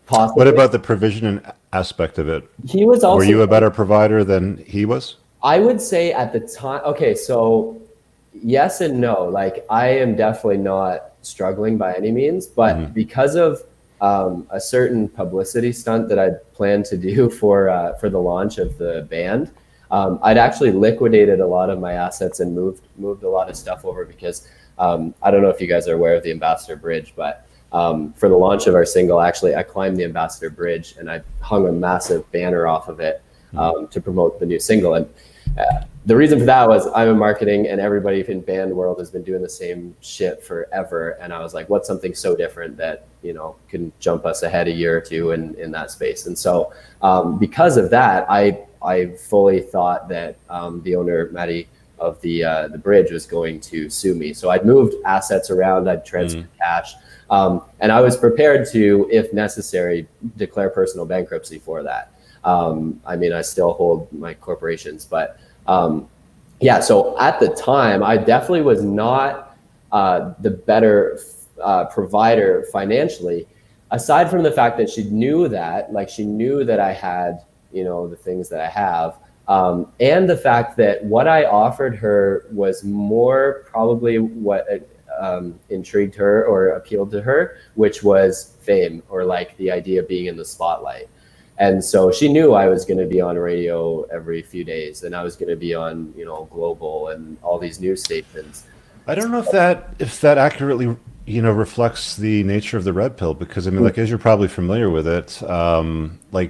Possibly. What about the provision aspect of it? He was also. Were you a better provider than he was? I would say at the time. Okay, so yes and no. Like I am definitely not struggling by any means, but because of a certain publicity stunt that I'd planned to do for the launch of the band. I'd actually liquidated a lot of my assets and moved a lot of stuff over because I don't know if you guys are aware of the Ambassador Bridge, but for the launch of our single, actually, I climbed the Ambassador Bridge and I hung a massive banner off of it to promote the new single. And the reason for that was I'm in marketing and everybody in band world has been doing the same shit forever. And I was like, what's something so different that, can jump us ahead a year or two in that space? And so because of that, I fully thought that the owner, Maddie, of the bridge was going to sue me. So I'd moved assets around, I'd transferred cash, and I was prepared to, if necessary, declare personal bankruptcy for that. I still hold my corporations, but so at the time, I definitely was not the better provider financially, aside from the fact that she knew that I had the things that I have, and the fact that what I offered her was more probably what intrigued her or appealed to her, which was fame or the idea of being in the spotlight. And so she knew I was going to be on radio every few days, and I was going to be on Global and all these news stations. I don't know if that accurately reflects the nature of the red pill, because as you're probably familiar with it,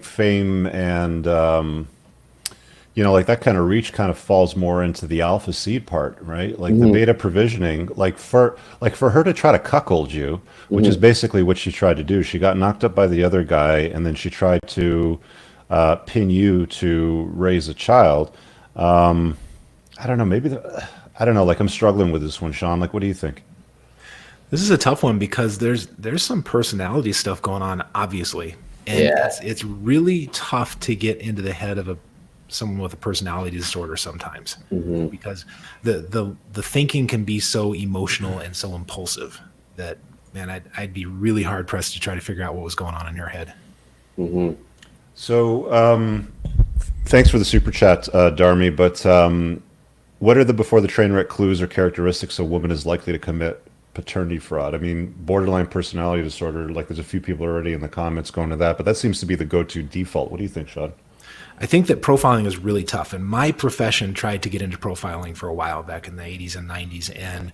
fame and that kind of reach kind of falls more into the alpha seed part, right? The beta provisioning, for her to try to cuckold you, which is basically what she tried to do. She got knocked up by the other guy, and then she tried to pin you to raise a child. I don't know. I don't know. I'm struggling with this one, Shawn. What do you think? This is a tough one because there's some personality stuff going on, obviously, and it's really tough to get into the head of someone with a personality disorder sometimes, because the thinking can be so emotional and so impulsive that, man, I'd be really hard pressed to try to figure out what was going on in your head. So, thanks for the super chat, Darmy. But what are the before the train wreck clues or characteristics a woman is likely to commit paternity fraud? I mean, borderline personality disorder. Like, there's a few people already in the comments going to that, but that seems to be the go-to default. What do you think, Shawn? I think that profiling is really tough. And my profession tried to get into profiling for a while back in the 80s and 90s. And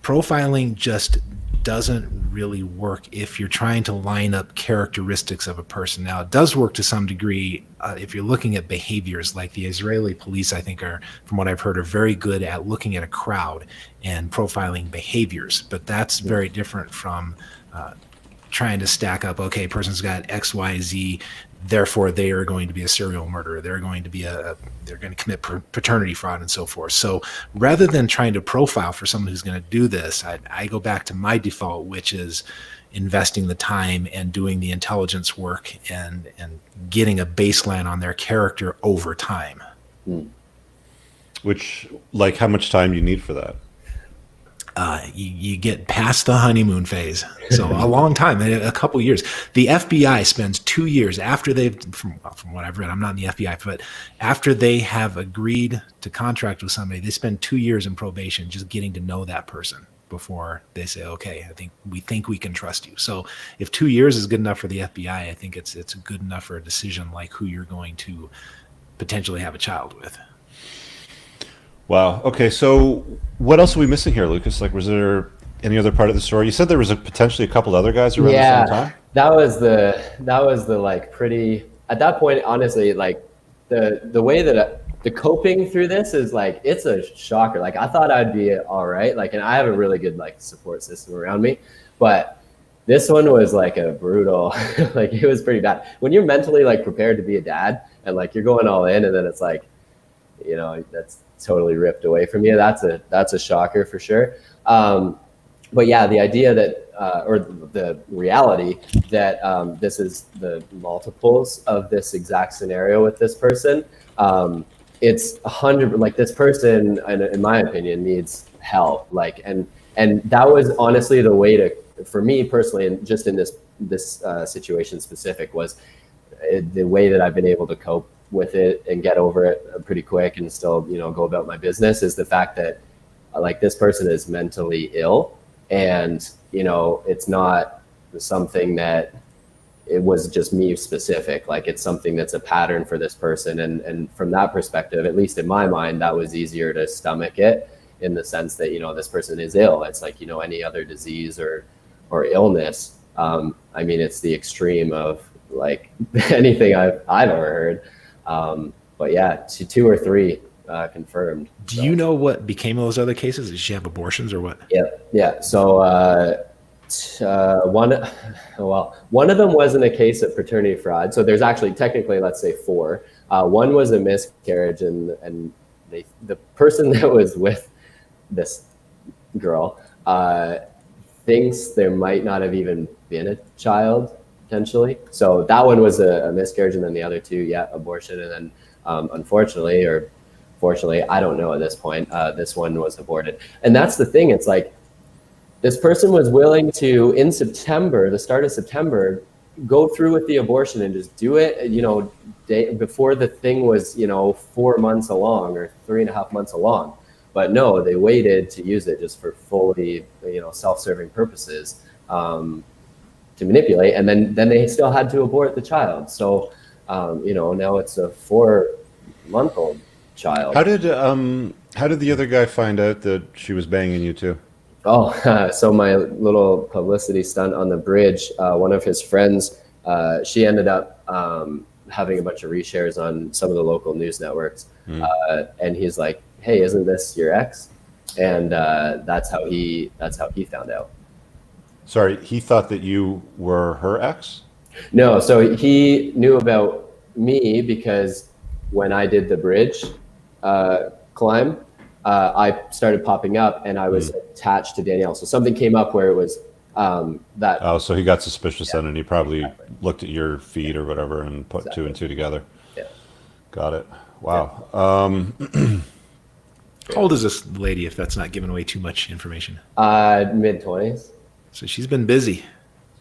profiling just doesn't really work if you're trying to line up characteristics of a person. Now, it does work to some degree if you're looking at behaviors. Like the Israeli police, I think, are, from what I've heard, are very good at looking at a crowd and profiling behaviors. But that's very different from trying to stack up, okay, person's got X, Y, Z, therefore they are going to be a serial murderer. They're going to be they're going to commit paternity fraud and so forth. So rather than trying to profile for someone who's going to do this, I go back to my default, which is investing the time and doing the intelligence work and getting a baseline on their character over time. Which, like, how much time do you need for that? You get past the honeymoon phase. So a long time, a couple years. The FBI spends 2 years after they've, from what I've read, I'm not in the FBI, but after they have agreed to contract with somebody, they spend 2 years in probation just getting to know that person before they say, okay, we think we can trust you. So if 2 years is good enough for the FBI, I think it's good enough for a decision like who you're going to potentially have a child with. Wow. Okay. So what else are we missing here, Lucas? Like, was there any other part of the story? You said there was potentially a couple other guys around the same time. that was the like pretty, at that point, honestly, like the way that the coping through this is like, it's a shocker. Like, I thought I'd be all right. Like, and I have a really good like support system around me, but this one was like a brutal, like it was pretty bad. When you're mentally like prepared to be a dad and like you're going all in, and then it's like, you know, that's totally ripped away from you. That's a shocker for sure. But yeah, the idea that, or the reality that this is the multiples of this exact scenario with this person. It's 100, like this person, in my opinion, needs help. Like, and that was honestly the way to, for me personally, and just in this situation specific, was the way that I've been able to cope with it and get over it pretty quick and still, you know, go about my business, is the fact that like this person is mentally ill, and, you know, it's not something that it was just me specific. Like, it's something that's a pattern for this person. And from that perspective, at least in my mind, that was easier to stomach it, in the sense that, you know, this person is ill. It's like, you know, any other disease or illness. I mean, it's the extreme of like anything I've ever heard. But yeah, 2 or 3 confirmed. Do you know what became of those other cases? Did she have abortions or what? Yeah. So one of them wasn't a case of paternity fraud. So there's actually technically, let's say 4. One was a miscarriage, and the person that was with this girl thinks there might not have even been a child, potentially. So that one was a miscarriage, and then the other 2, abortion, and then unfortunately, or fortunately, I don't know at this point, this one was aborted. And that's the thing, it's like, this person was willing to, in September, the start of September, go through with the abortion and just do it, you know, before the thing was, you know, 4 months along or 3.5 months along. But no, they waited to use it just for fully, you know, self-serving purposes, to manipulate, and then they still had to abort the child. So, you know, now it's a 4-month-old child. How did the other guy find out that she was banging you too? Oh, so my little publicity stunt on the bridge, one of his friends, she ended up having a bunch of reshares on some of the local news networks, and he's like, "Hey, isn't this your ex?" And that's how he found out. Sorry, he thought that you were her ex? No, so he knew about me because when I did the bridge climb, I started popping up, and I was attached to Danielle. So something came up where it was that. Oh, so he got suspicious then, and he probably looked at your feed or whatever and put 2 and 2 together. Yeah. Got it. Wow. How old is this lady, if that's not giving away too much information? Mid-20s. So she's been busy.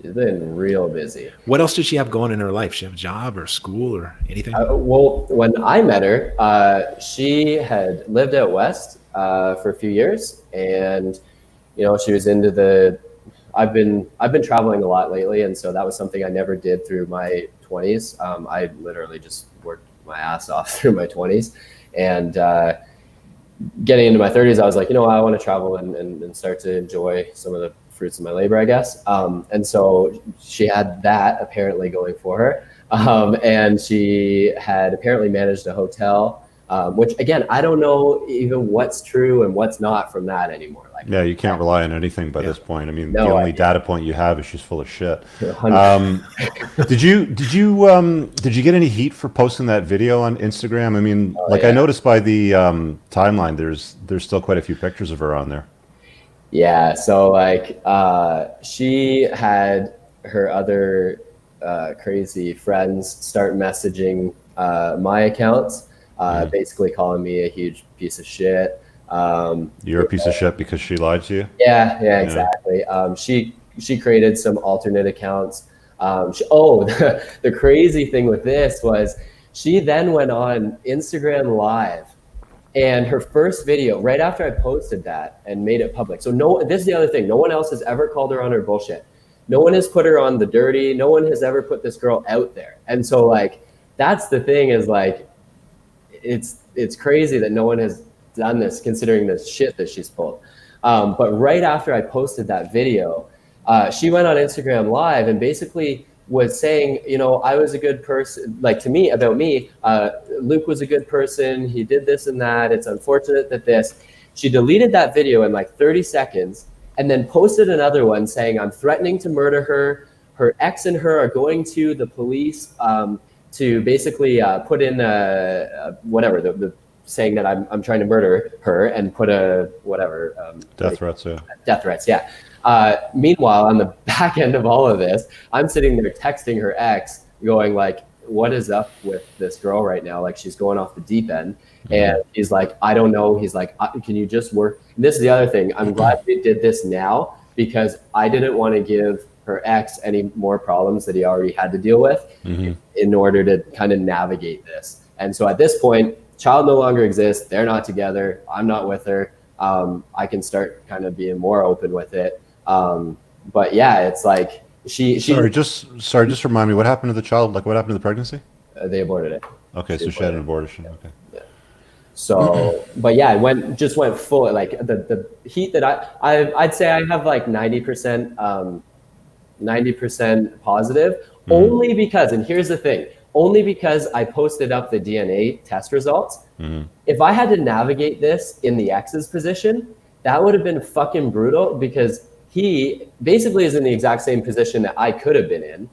She's been real busy. What else did she have going in her life? She have a job or school or anything? Well, when I met her, she had lived out west for a few years, and she was into the. I've been traveling a lot lately, and so that was something I never did through my 20s. I literally just worked my ass off through my 20s, and getting into my 30s, I was like, I want to travel and start to enjoy some of the fruits of my labor, I guess. And so she had that apparently going for her. And she had apparently managed a hotel, which again, I don't know even what's true and what's not from that anymore. Like, Yeah, you can't rely on anything by this point. I mean, No the only idea. data point you have is she's full of shit. 100%. Did you get any heat for posting that video on Instagram? I mean, I yeah. noticed by the timeline, there's still quite a few pictures of her on there. Yeah, so like she had her other crazy friends start messaging my accounts, basically calling me a huge piece of shit. You're a piece of shit because she lied to you. Yeah, exactly. She created some alternate accounts. The crazy thing with this was she then went on Instagram Live, and her first video right after I posted that and made it public. So this is the other thing. No one else has ever called her on her bullshit. No one has put her on the dirty. No one has ever put this girl out there. And so like that's the thing is like it's crazy that no one has done this considering the shit that she's pulled. But right after I posted that video, she went on Instagram Live and basically was saying, I was a good person, like to me, about me, Luke was a good person. He did this and that. It's unfortunate that this. She deleted that video in like 30 seconds and then posted another one saying, I'm threatening to murder her. Her ex and her are going to the police to basically put in whatever, the saying that I'm trying to murder her and put a whatever. Death threats, yeah. Death threats, yeah. Meanwhile, on the back end of all of this, I'm sitting there texting her ex going like, what is up with this girl right now? Like she's going off the deep end. And he's like, I don't know. He's like, can you just work? And this is the other thing. I'm glad we did this now because I didn't want to give her ex any more problems that he already had to deal with in order to kind of navigate this. And so at this point, child no longer exists. They're not together. I'm not with her. I can start kind of being more open with it. But yeah, it's like Sorry, just remind me what happened to the child. Like, what happened to the pregnancy? They aborted it. Okay, so she had an abortion. Okay. Yeah. So, but yeah, it just went full. Like the heat that I'd say I have like 90% positive, only because, and here's the thing, only because I posted up the DNA test results. If I had to navigate this in the ex's position, that would have been fucking brutal because he basically is in the exact same position that I could have been in.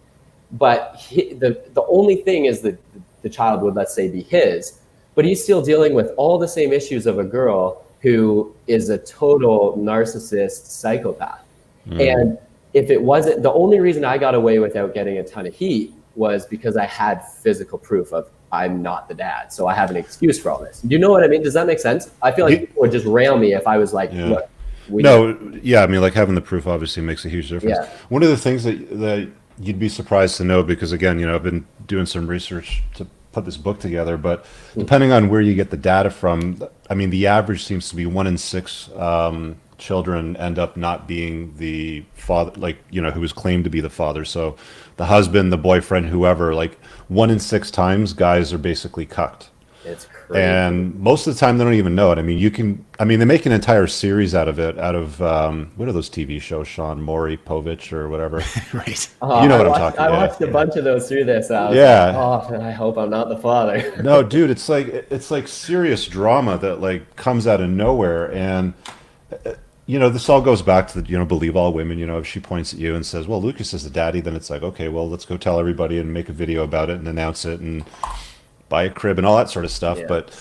But the only thing is that the child would, let's say, be his, but he's still dealing with all the same issues of a girl who is a total narcissist psychopath. And if it wasn't, the only reason I got away without getting a ton of heat was because I had physical proof of I'm not the dad. So I have an excuse for all this. Do you know what I mean? Does that make sense? I feel like people would just rail me if I was like, look, I mean, like having the proof obviously makes a huge difference. Yeah. One of the things that you'd be surprised to know, because again, I've been doing some research to put this book together, but depending on where you get the data from, I mean, the average seems to be 1 in 6 children end up not being the father, like, who was claimed to be the father. So the husband, the boyfriend, whoever, like 1 in 6 times guys are basically cucked. It's crazy. And most of the time they don't even know it. I mean, they make an entire series out of it, what are those TV shows, Sean, Maury, Povich or whatever. Right. You know what I'm talking about. I watched a bunch of those through this. I was like, I hope I'm not the father. No, dude, it's like serious drama that like comes out of nowhere. And this all goes back to the, believe all women. If she points at you and says, well, Lucas is the daddy, then it's like, okay, well, let's go tell everybody and make a video about it and announce it and buy a crib and all that sort of stuff. Yeah. But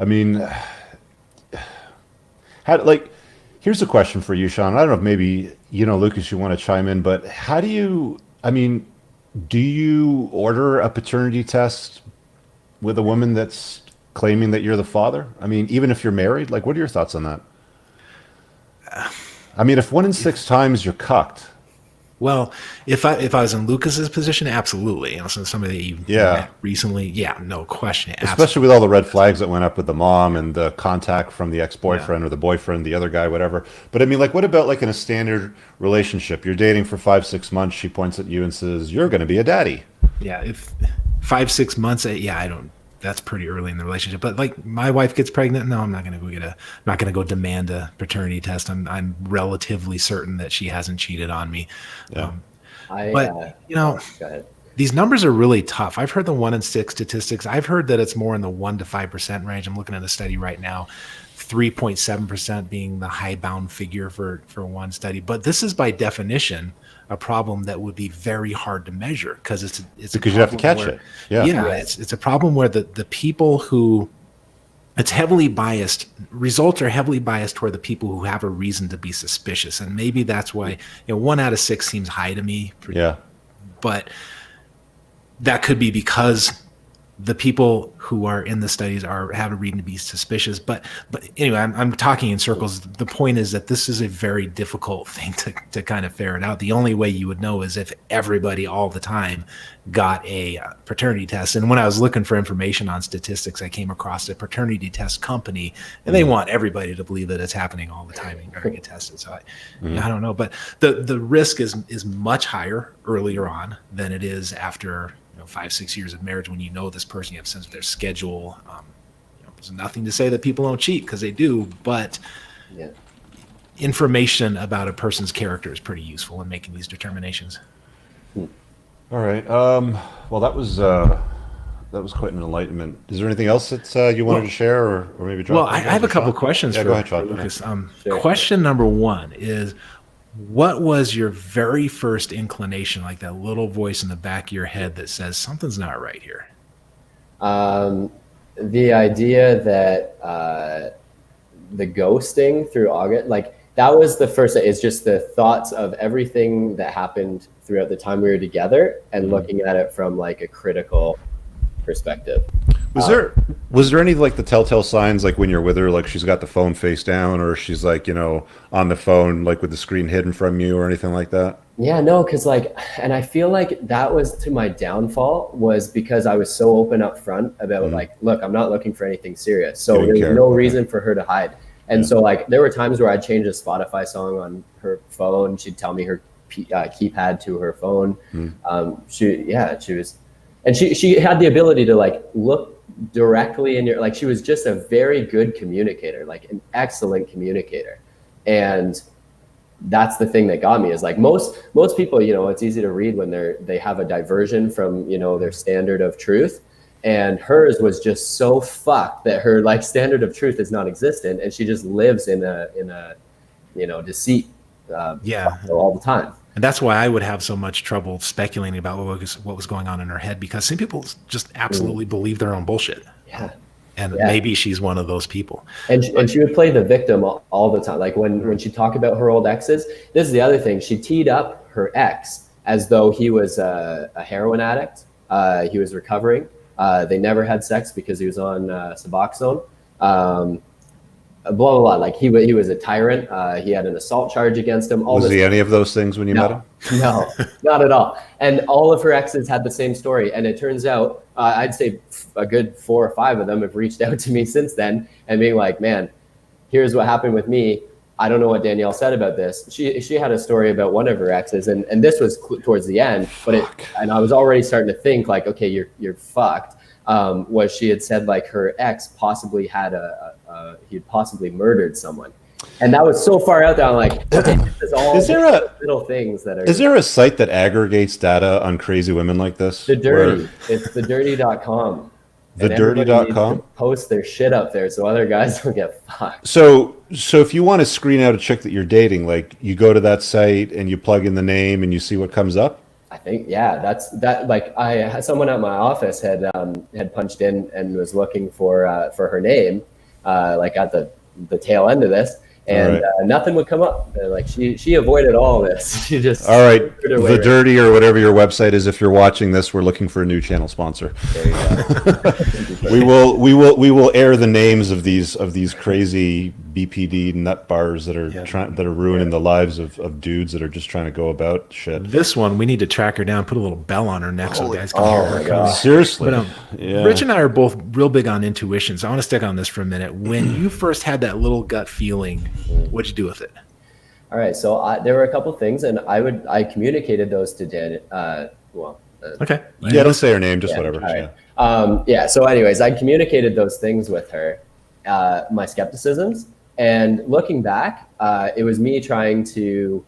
I mean, here's a question for you, Shawn. I don't know if maybe, Lucas, you want to chime in, but do you order a paternity test with a woman that's claiming that you're the father? I mean, even if you're married, like, what are your thoughts on that? I mean, if 1 in 6 times you're cucked, Well, if I was in Lucas's position, absolutely. You know, so somebody that you Yeah. met recently, yeah, no question, Especially with all the red flags that went up with the mom and the contact from the ex-boyfriend Yeah. or the boyfriend, the other guy, whatever. But I mean, like, what about like in a standard relationship? You're dating for 5, 6 months. She points at you and says, "You're going to be a daddy." Yeah, if 5, 6 months, yeah, I don't. That's pretty early in the relationship. But like, my wife gets pregnant, no, I'm not going to go I'm not going to go demand a paternity test. I'm relatively certain that she hasn't cheated on me. Yeah. But you know, Go ahead. these numbers are really tough. I've heard the 1 in 6 statistics. I've heard that it's more in the 1 to 5% range. I'm looking at a study right now, 3.7% being the high bound figure for one study. But this is by definition a problem that would be very hard to measure because it's Because you have to catch it. Yeah. Yeah, it's a problem where the people who it's heavily biased. Results are heavily biased toward the people who have a reason to be suspicious, and maybe that's why 1 out of 6 seems high to me. Yeah. But that could be because the people who are in the studies have a reason to be suspicious. But anyway, I'm talking in circles. The point is that this is a very difficult thing to kind of ferret out. The only way you would know is if everybody all the time got a paternity test. And when I was looking for information on statistics, I came across a paternity test company, and they want everybody to believe that it's happening all the time and get tested. So I don't know, but the risk is much higher earlier on than it is after 5, 6 years of marriage, when this person, you have a sense of their schedule. There's nothing to say that people don't cheat, because they do, but information about a person's character is pretty useful in making these determinations. All right. Well, that was quite an enlightenment. Is there anything else that you wanted to share, or maybe drop? Well, I have a couple questions Yeah, for go ahead, Sean. Lucas. Question number one is, what was your very first inclination, like that little voice in the back of your head that says something's not right here? The idea that the ghosting through August, like that was the first. It's just the thoughts of everything that happened throughout the time we were together, and looking at it from like a critical perspective. Was there any like the telltale signs, like when you're with her, like she's got the phone face down, or she's like on the phone like with the screen hidden from you, or anything like that? Yeah, no, because and I feel like that was to my downfall, was because I was so open up front about like, look, I'm not looking for anything serious, so there's no reason for her to hide. And so like there were times where I'd change a Spotify song on her phone. She'd tell me her keypad to her phone. She was, and she had the ability to like look directly in your, like, she was just a very good communicator, like an excellent communicator. And that's the thing that got me, is like most people, it's easy to read when they have a diversion from, their standard of truth. And hers was just so fucked that her like standard of truth is non-existent, and she just lives in a deceit all the time. And that's why I would have so much trouble speculating about what was going on in her head, because some people just absolutely believe their own bullshit. Yeah. And maybe she's one of those people. And she would play the victim all the time. Like when she talked about her old exes, this is the other thing. She teed up her ex as though he was a heroin addict. He was recovering. They never had sex because he was on Suboxone. Blah, blah, blah. Like he was a tyrant. He had an assault charge against him. Was he any of those things when you met him? No, not at all. And all of her exes had the same story. And it turns out, I'd say a good 4 or 5 of them have reached out to me since then and being like, man, here's what happened with me. I don't know what Danielle said about this. She had a story about one of her exes, and this was towards the end, and I was already starting to think like, okay, you're fucked. Was she had said like her ex possibly had he'd possibly murdered someone. And that was so far out there. I'm like, okay, this is all little things that are. Is there a site that aggregates data on crazy women like this? The Dirty. It's thedirty.com. Thedirty.com? Post their shit up there so other guys don't get fucked. So if you want to screen out a chick that you're dating, like you go to that site and you plug in the name and you see what comes up? I think, that's that. Like I had someone at my office had punched in and was looking for her name, like at the tail end of this. and right. nothing would come up. Like she avoided all this. She just All right. screwed her way The right. Dirty or whatever your website is, if you're watching this, we're looking for a new channel sponsor. There you go. We will air the names of these crazy BPD nut bars that are ruining the lives of dudes that are just trying to go about shit. This one, we need to track her down, put a little bell on her neck so guys can hear her coming. Seriously. But Yeah. Rich and I are both real big on intuition, so I want to stick on this for a minute. When you first had that little gut feeling, what'd you do with it? All right, so there were a couple things, and I communicated those to Dan. Okay. Yeah, don't say her name, just whatever. All right. So anyways, I communicated those things with her, my skepticisms, and looking back, it was me trying to,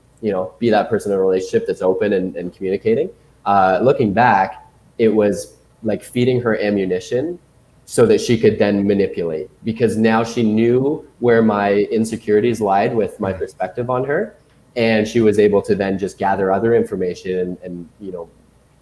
be that person in a relationship that's open and communicating. Looking back, it was like feeding her ammunition so that she could then manipulate, because now she knew where my insecurities lied with my perspective on her, and she was able to then just gather other information and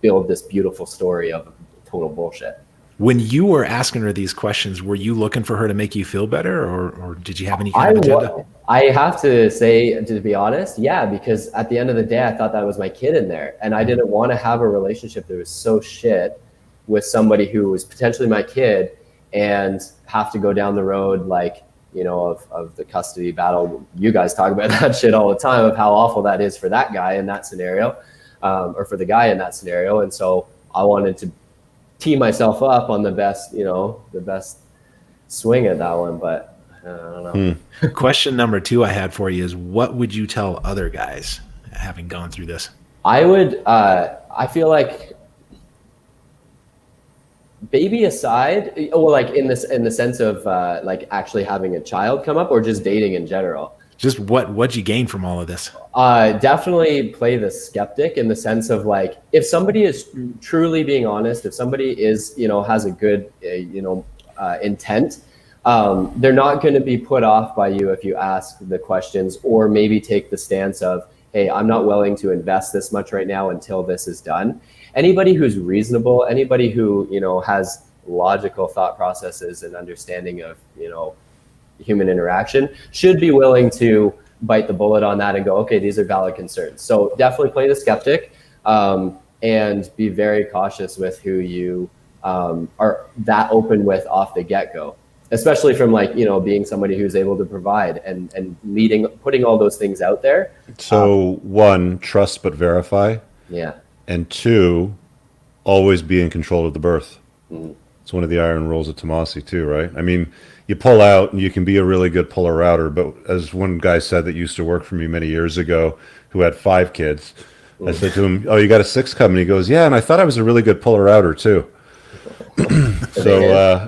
build this beautiful story of total bullshit. When you were asking her these questions, were you looking for her to make you feel better, or did you have any kind of agenda? I have to say, to be honest, yeah, because at the end of the day, I thought that was my kid in there, and I didn't want to have a relationship that was so shit with somebody who was potentially my kid and have to go down the road of the custody battle. You guys talk about that shit all the time, of how awful that is for that guy in that scenario, or for the guy in that scenario. And so I wanted to tee myself up on the best swing at that one, but I don't know. Question number 2 I had for you is, what would you tell other guys having gone through this? I would, I feel like, baby aside, like in the sense of like actually having a child come up, or just dating in general. Just what'd you gain from all of this? Definitely play the skeptic, in the sense of, like, if somebody is truly being honest, if somebody is, has a good, intent, they're not going to be put off by you if you ask the questions, or maybe take the stance of, hey, I'm not willing to invest this much right now until this is done. Anybody who's reasonable, anybody who, has logical thought processes and understanding of, human interaction, should be willing to bite the bullet on that and go, okay, these are valid concerns. So definitely play the skeptic, and be very cautious with who you are that open with off the get-go, especially from, like, being somebody who's able to provide and putting all those things out there. So 1, trust but verify. Yeah. And 2, always be in control of the birth. It's one of the iron rules of Tomasi too, right? I mean, you pull out and you can be a really good puller outer, but as one guy said that used to work for me many years ago, who had 5 kids, I said to him, "Oh, you got a 6th coming?" He goes, "Yeah, and I thought I was a really good puller outer too." So yeah.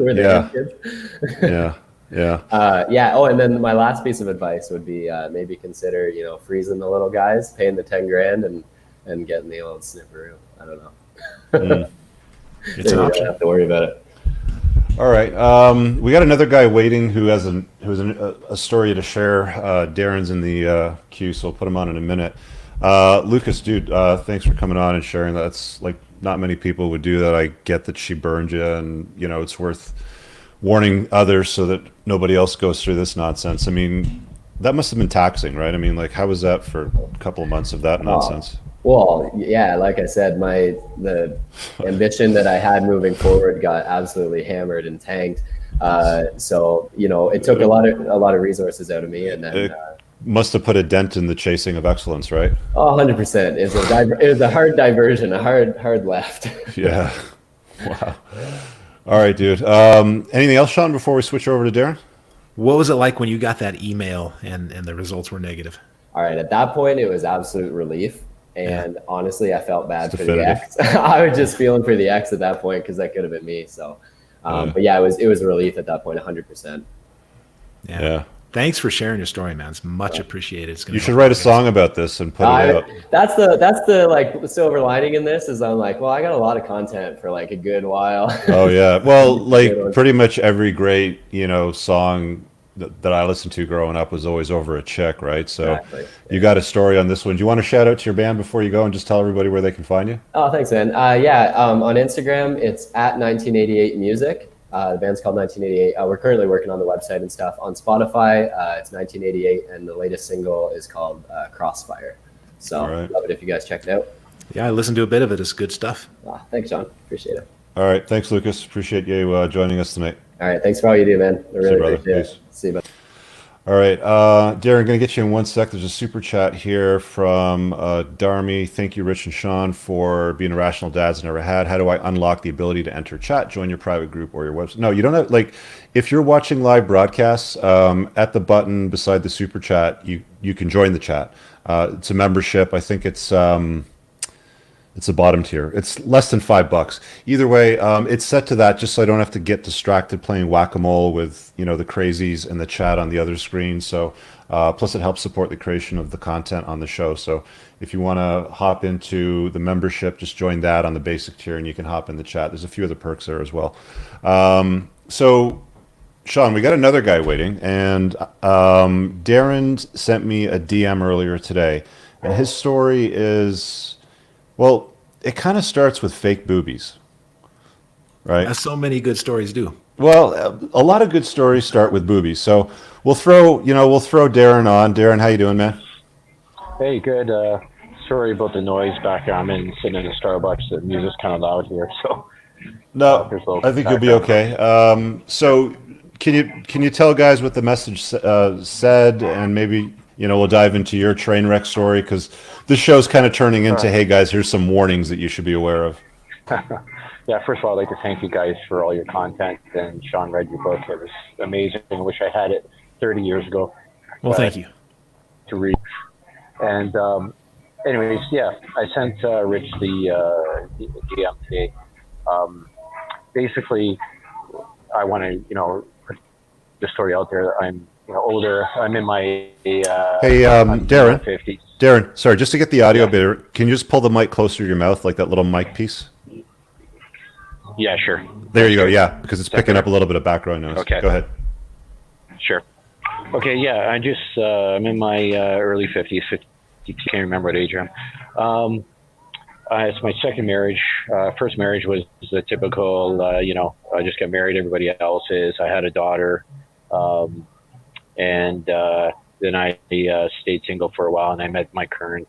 Oh, and then my last piece of advice would be maybe consider, freezing the little guys, paying the 10 grand and getting the old snipperoo. I don't know. It's an option. Don't have to worry about it. All right. We got another guy waiting who has a story to share. Darren's in the queue, so we'll put him on in a minute. Lucas, dude, thanks for coming on and sharing that. It's like not many people would do that. I get that she burned you, and it's worth warning others so that nobody else goes through this nonsense. I mean, that must have been taxing, right? I mean, like, how was that for a couple of months of that nonsense? Well, yeah, like I said, the ambition that I had moving forward got absolutely hammered and tanked. So it took a lot of resources out of me, and then must have put a dent in the chasing of excellence, right? Oh, 100%. It was a hard diversion, a hard left. Yeah. Wow. All right, dude. Anything else, Shawn, before we switch over to Darren? What was it like when you got that email and the results were negative? All right, at that point, it was absolute relief. And honestly, I felt bad for the ex. I was just feeling for the ex at that point, because that could have been me. So, but yeah, it was a relief at that point, 100%. Yeah. Thanks for sharing your story, man. It's much appreciated. You should write a song about this and put it out. That's the like silver lining in this, is I'm like, well, I got a lot of content for like a good while. Oh yeah. Well, like pretty much every great, song that I listened to growing up was always over a chick, right? So exactly. You got a story on this one. Do you want to shout out to your band before you go and just tell everybody where they can find you? Oh, thanks, man. On Instagram, it's at 1988music. The band's called 1988. We're currently working on the website and stuff. On Spotify, it's 1988, and the latest single is called Crossfire. So love it if you guys check it out. Yeah, I listened to a bit of it. It's good stuff. Thanks, John. Appreciate it. All right. Thanks, Lucas. Appreciate you joining us tonight. All right. Thanks for all you do, man. I really appreciate it. See you, bud. All right. Darren, going to get you in 1 sec. There's a super chat here from Darmy. Thank you, Rich and Sean, for being rational dads never had. How do I unlock the ability to enter chat, join your private group or your website? No, you don't have, like, if you're watching live broadcasts, at the button beside the super chat, you can join the chat. It's a membership. I think it's the bottom tier. It's less than $5. Either way, it's set to that just so I don't have to get distracted playing whack-a-mole with, the crazies in the chat on the other screen. So plus it helps support the creation of the content on the show. So if you want to hop into the membership, just join that on the basic tier and you can hop in the chat. There's a few other perks there as well. So Sean, we got another guy waiting, and Darren sent me a DM earlier today, and his story is, well, it kind of starts with fake boobies, right? As so many good stories do. Well, a lot of good stories start with boobies. So we'll throw Darren on. Darren, how you doing, man? Hey, good. Sorry about the noise back here. I'm sitting in a Starbucks. The music's kind of loud here, so. No, I think you'll be okay. So can you tell guys what the message said, and maybe we'll dive into your train wreck story, because this show's kind of turning into, hey guys, here's some warnings that you should be aware of. Yeah, first of all, I'd like to thank you guys for all your content. And Sean read your book. It was amazing. I wish I had it 30 years ago. Well, thank you. To read. And anyways, yeah, I sent Rich the DM today. Basically, I want to, put the story out there. I'm older. I'm in my hey, Darren. 50s. Darren, sorry, just to get the audio better, can you just pull the mic closer to your mouth, like that little mic piece? Yeah, sure. There you go. Yeah, because it's picking up a little bit of background noise. Okay. Go ahead. Sure. Okay. Yeah, I'm in my early 50s. 50, can't remember what age I'm. It's my second marriage. First marriage was the typical, I just got married. Everybody else is. I had a daughter. And then I stayed single for a while, and I met my current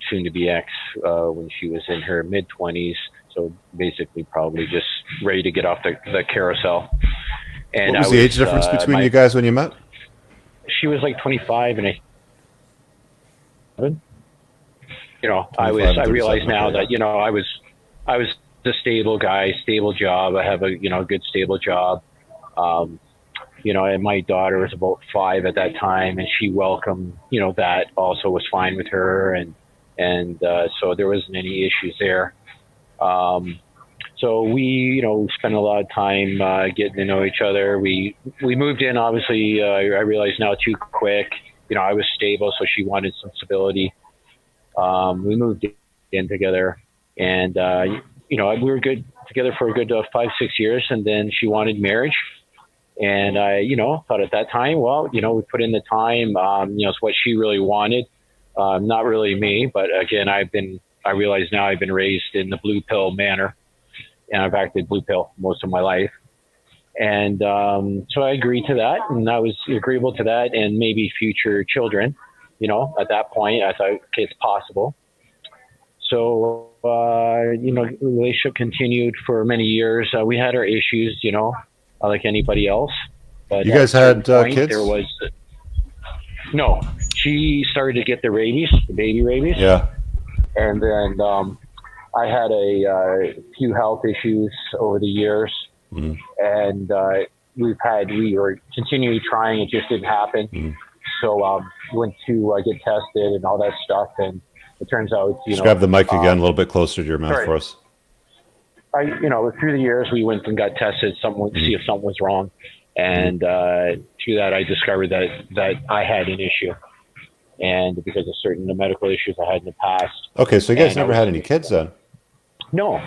soon-to-be ex when she was in her mid-20s. So basically probably just ready to get off the carousel. And what was the age difference between you guys when you met? She was like 25 and I realize now that, I was a stable guy, stable job. I have a, good stable job. And my daughter was about 5 at that time, and she welcomed, that also was fine with her. And so there wasn't any issues there. So we, spent a lot of time getting to know each other. We moved in, obviously, I realize now too quick. I was stable, so she wanted some stability. We moved in together, and we were good together for a good 5-6 years, and then she wanted marriage. And I, thought at that time, well, we put in the time, it's what she really wanted. Not really me, but again, I realize now I've been raised in the blue pill manner, and I've acted blue pill most of my life. And so I agreed to that, and I was agreeable to that, and maybe future children, at that point, I thought, okay, it's possible. So, the relationship continued for many years. We had our issues, like anybody else. But you guys had kids? There was, no, she started to get the baby rabies. Yeah. And then I had a few health issues over the years, and we were continually trying. It just didn't happen. So went to get tested and all that stuff, and it turns out, Just grab the mic again a little bit closer to your mouth for us. Through the years, we went and got tested, see if something was wrong, and through that, I discovered that I had an issue. And because of certain medical issues I had in the past. Okay, so you guys never had any kids then? No.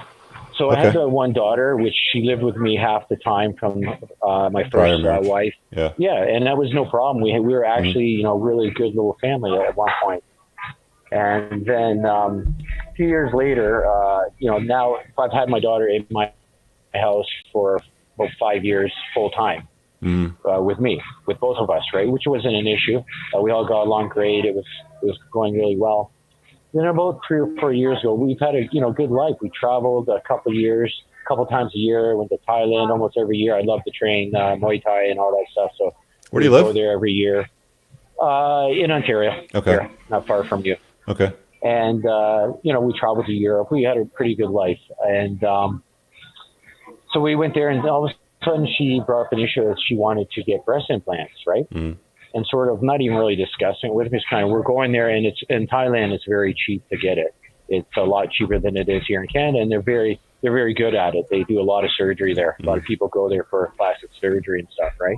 So I had one daughter, which she lived with me half the time from my first wife. Yeah. Yeah, and that was no problem. We were actually, really good little family at one point. And then a few years later, now I've had my daughter in my house for about 5 years full time with me, with both of us, right? Which wasn't an issue. We all got along great. It was going really well. Then about 3 or 4 years ago, we've had a good life. We traveled a couple times a year. Went to Thailand almost every year. I love to train Muay Thai and all that stuff. So Where do you we live? go there every year. In Ontario. Okay. Here, not far from you. Okay. And we traveled to Europe. We had a pretty good life, and so we went there, and all of a sudden she brought up an issue that she wanted to get breast implants, right? And sort of not even really discussing it with me. It's kind of, we're going there, and it's in Thailand. It's very cheap to get it. It's a lot cheaper than it is here in Canada, and they're very good at it. They do a lot of surgery there. A lot of people go there for plastic surgery and stuff, right?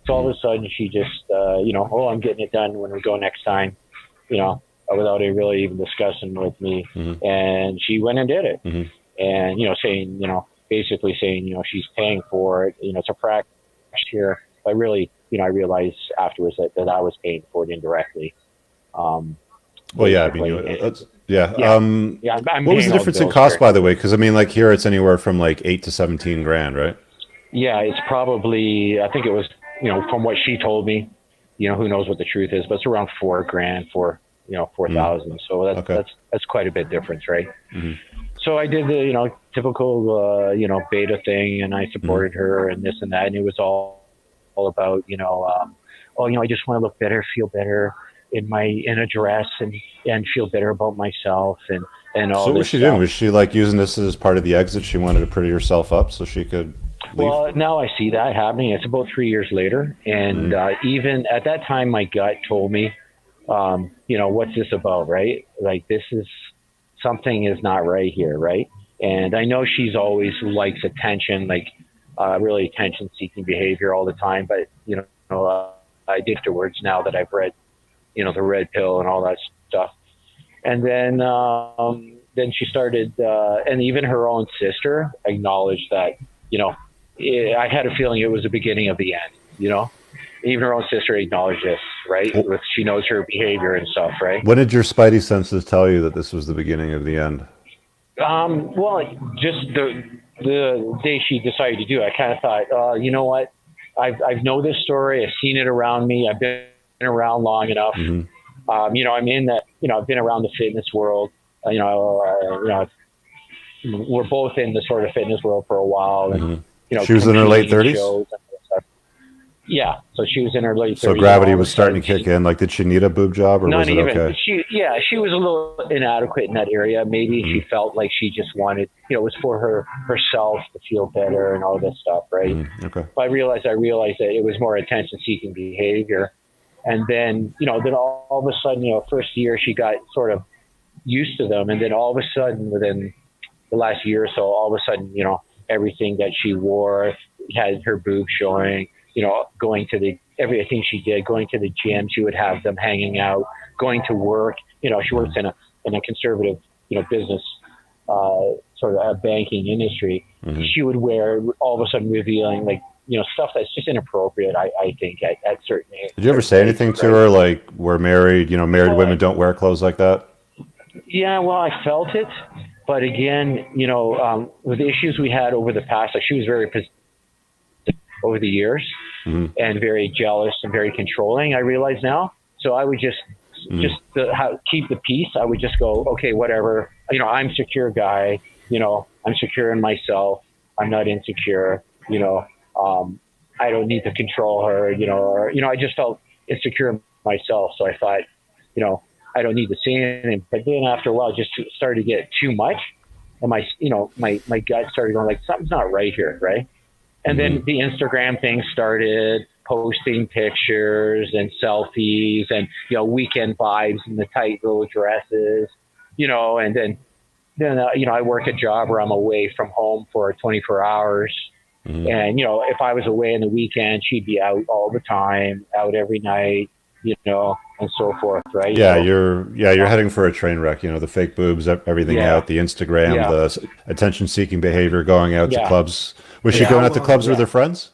So all of a sudden she just, I'm getting it done when we go next time, without it really even discussing with me. And she went and did it. And, saying, basically saying, she's paying for it. It's a practice here. But really, I realized afterwards that I was paying for it indirectly. Well, yeah, I mean, I'm what was paying the all difference in bills cost, here. by the way? Because I mean, like here, it's anywhere from like 8 to 17 grand, right? Yeah, it's probably, I think it was, from what she told me, who knows what the truth is, but it's around 4 grand for, 4,000. So that's quite a bit difference, right? So I did the, typical, beta thing, and I supported her and this and that. And it was all about, I just want to look better, feel better in a dress and feel better about myself and all So what this was she stuff. doing? Was she like using this as part of the exit? She wanted to pretty herself up so she could leave? Well, now I see that happening. It's about 3 years later. And even at that time, my gut told me, what's this about, right? Like, this is, something is not right here, right? And I know she's always likes attention, like really attention-seeking behavior all the time. But, I did afterwards, now that I've read, the red pill and all that stuff. And then she started, and even her own sister acknowledged that, I had a feeling it was the beginning of the end, Even her own sister acknowledged this, right? She knows her behavior and stuff, right? When did your spidey senses tell you that this was the beginning of the end? Well, just the day she decided to do it, I kind of thought, you know what? I've know this story. I've seen it around me. I've been around long enough. I'm in that, I've been around the fitness world. We're both in the sort of fitness world for a while. And, she was in her late 30s? Yeah, so she was in her late 30s. So gravity was starting to kick in. Like, did she need a boob job, or was it okay? She was a little inadequate in that area. Maybe she felt like she just wanted, it was for herself to feel better and all this stuff, right? Okay. But I realized that it was more attention-seeking behavior. And then, then all of a sudden, first year she got sort of used to them. And then all of a sudden, within the last year or so, all of a sudden, everything that she wore had her boobs showing. Going to everything she did, going to the gym, she would have them hanging out, going to work. She works in a conservative, business, sort of a banking industry. She would wear, all of a sudden revealing, like, stuff that's just inappropriate, I think, at certain age. Did you ever say anything to her, like, we're married, married women don't wear clothes like that? Yeah, well, I felt it. But again, with the issues we had over the past, like, she was very over the years and very jealous and very controlling, I realize now. So I would just keep the peace. I would just go, okay, whatever. I'm a secure guy. I'm secure in myself. I'm not insecure. I don't need to control her. I just felt insecure in myself. So I thought, I don't need to say anything. But then after a while, it just started to get too much, and my gut started going like, something's not right here, right? And then the Instagram thing started, posting pictures and selfies and, weekend vibes in the tight little dresses, and then I work a job where I'm away from home for 24 hours. And, if I was away on the weekend, she'd be out all the time, out every night, and so forth. Right. Yeah. You're heading for a train wreck, the fake boobs, everything out, the Instagram, the attention seeking behavior, going out to clubs. Was she going out to clubs with her friends?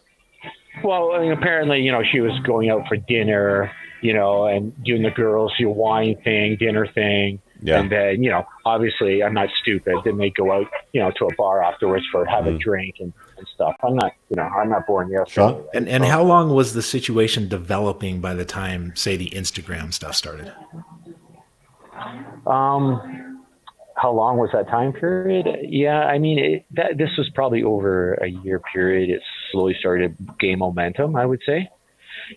Well, apparently, she was going out for dinner, and doing the girls, wine thing, dinner thing. Yeah. And then, obviously I'm not stupid. Then they go out, to a bar afterwards for have a drink and stuff. I'm not born yesterday. Sean? Right? And how long was the situation developing by the time, say, the Instagram stuff started? How long was that time period? Yeah, I mean, this was probably over a year period. It slowly started to gain momentum, I would say.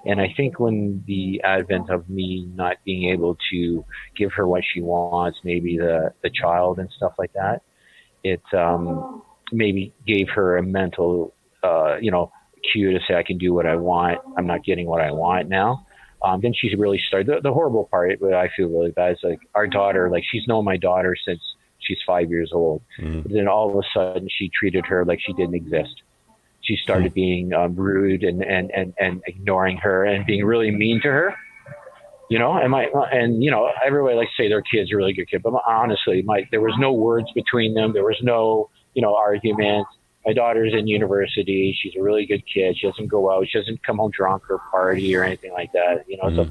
And I think when the advent of me not being able to give her what she wants, maybe the child and stuff like that, it maybe gave her a mental, cue to say, I can do what I want. I'm not getting what I want now. Then she really started. The horrible part, but I feel really bad, is like our daughter, like she's known my daughter since she's 5 years old. But then all of a sudden she treated her like she didn't exist. She started being rude and ignoring her and being really mean to her. Everybody likes to say their kid's a really good kid, but honestly, there was no words between them. There was no, arguments. My daughter's in university. She's a really good kid. She doesn't go out. She doesn't come home drunk or party or anything like that. So,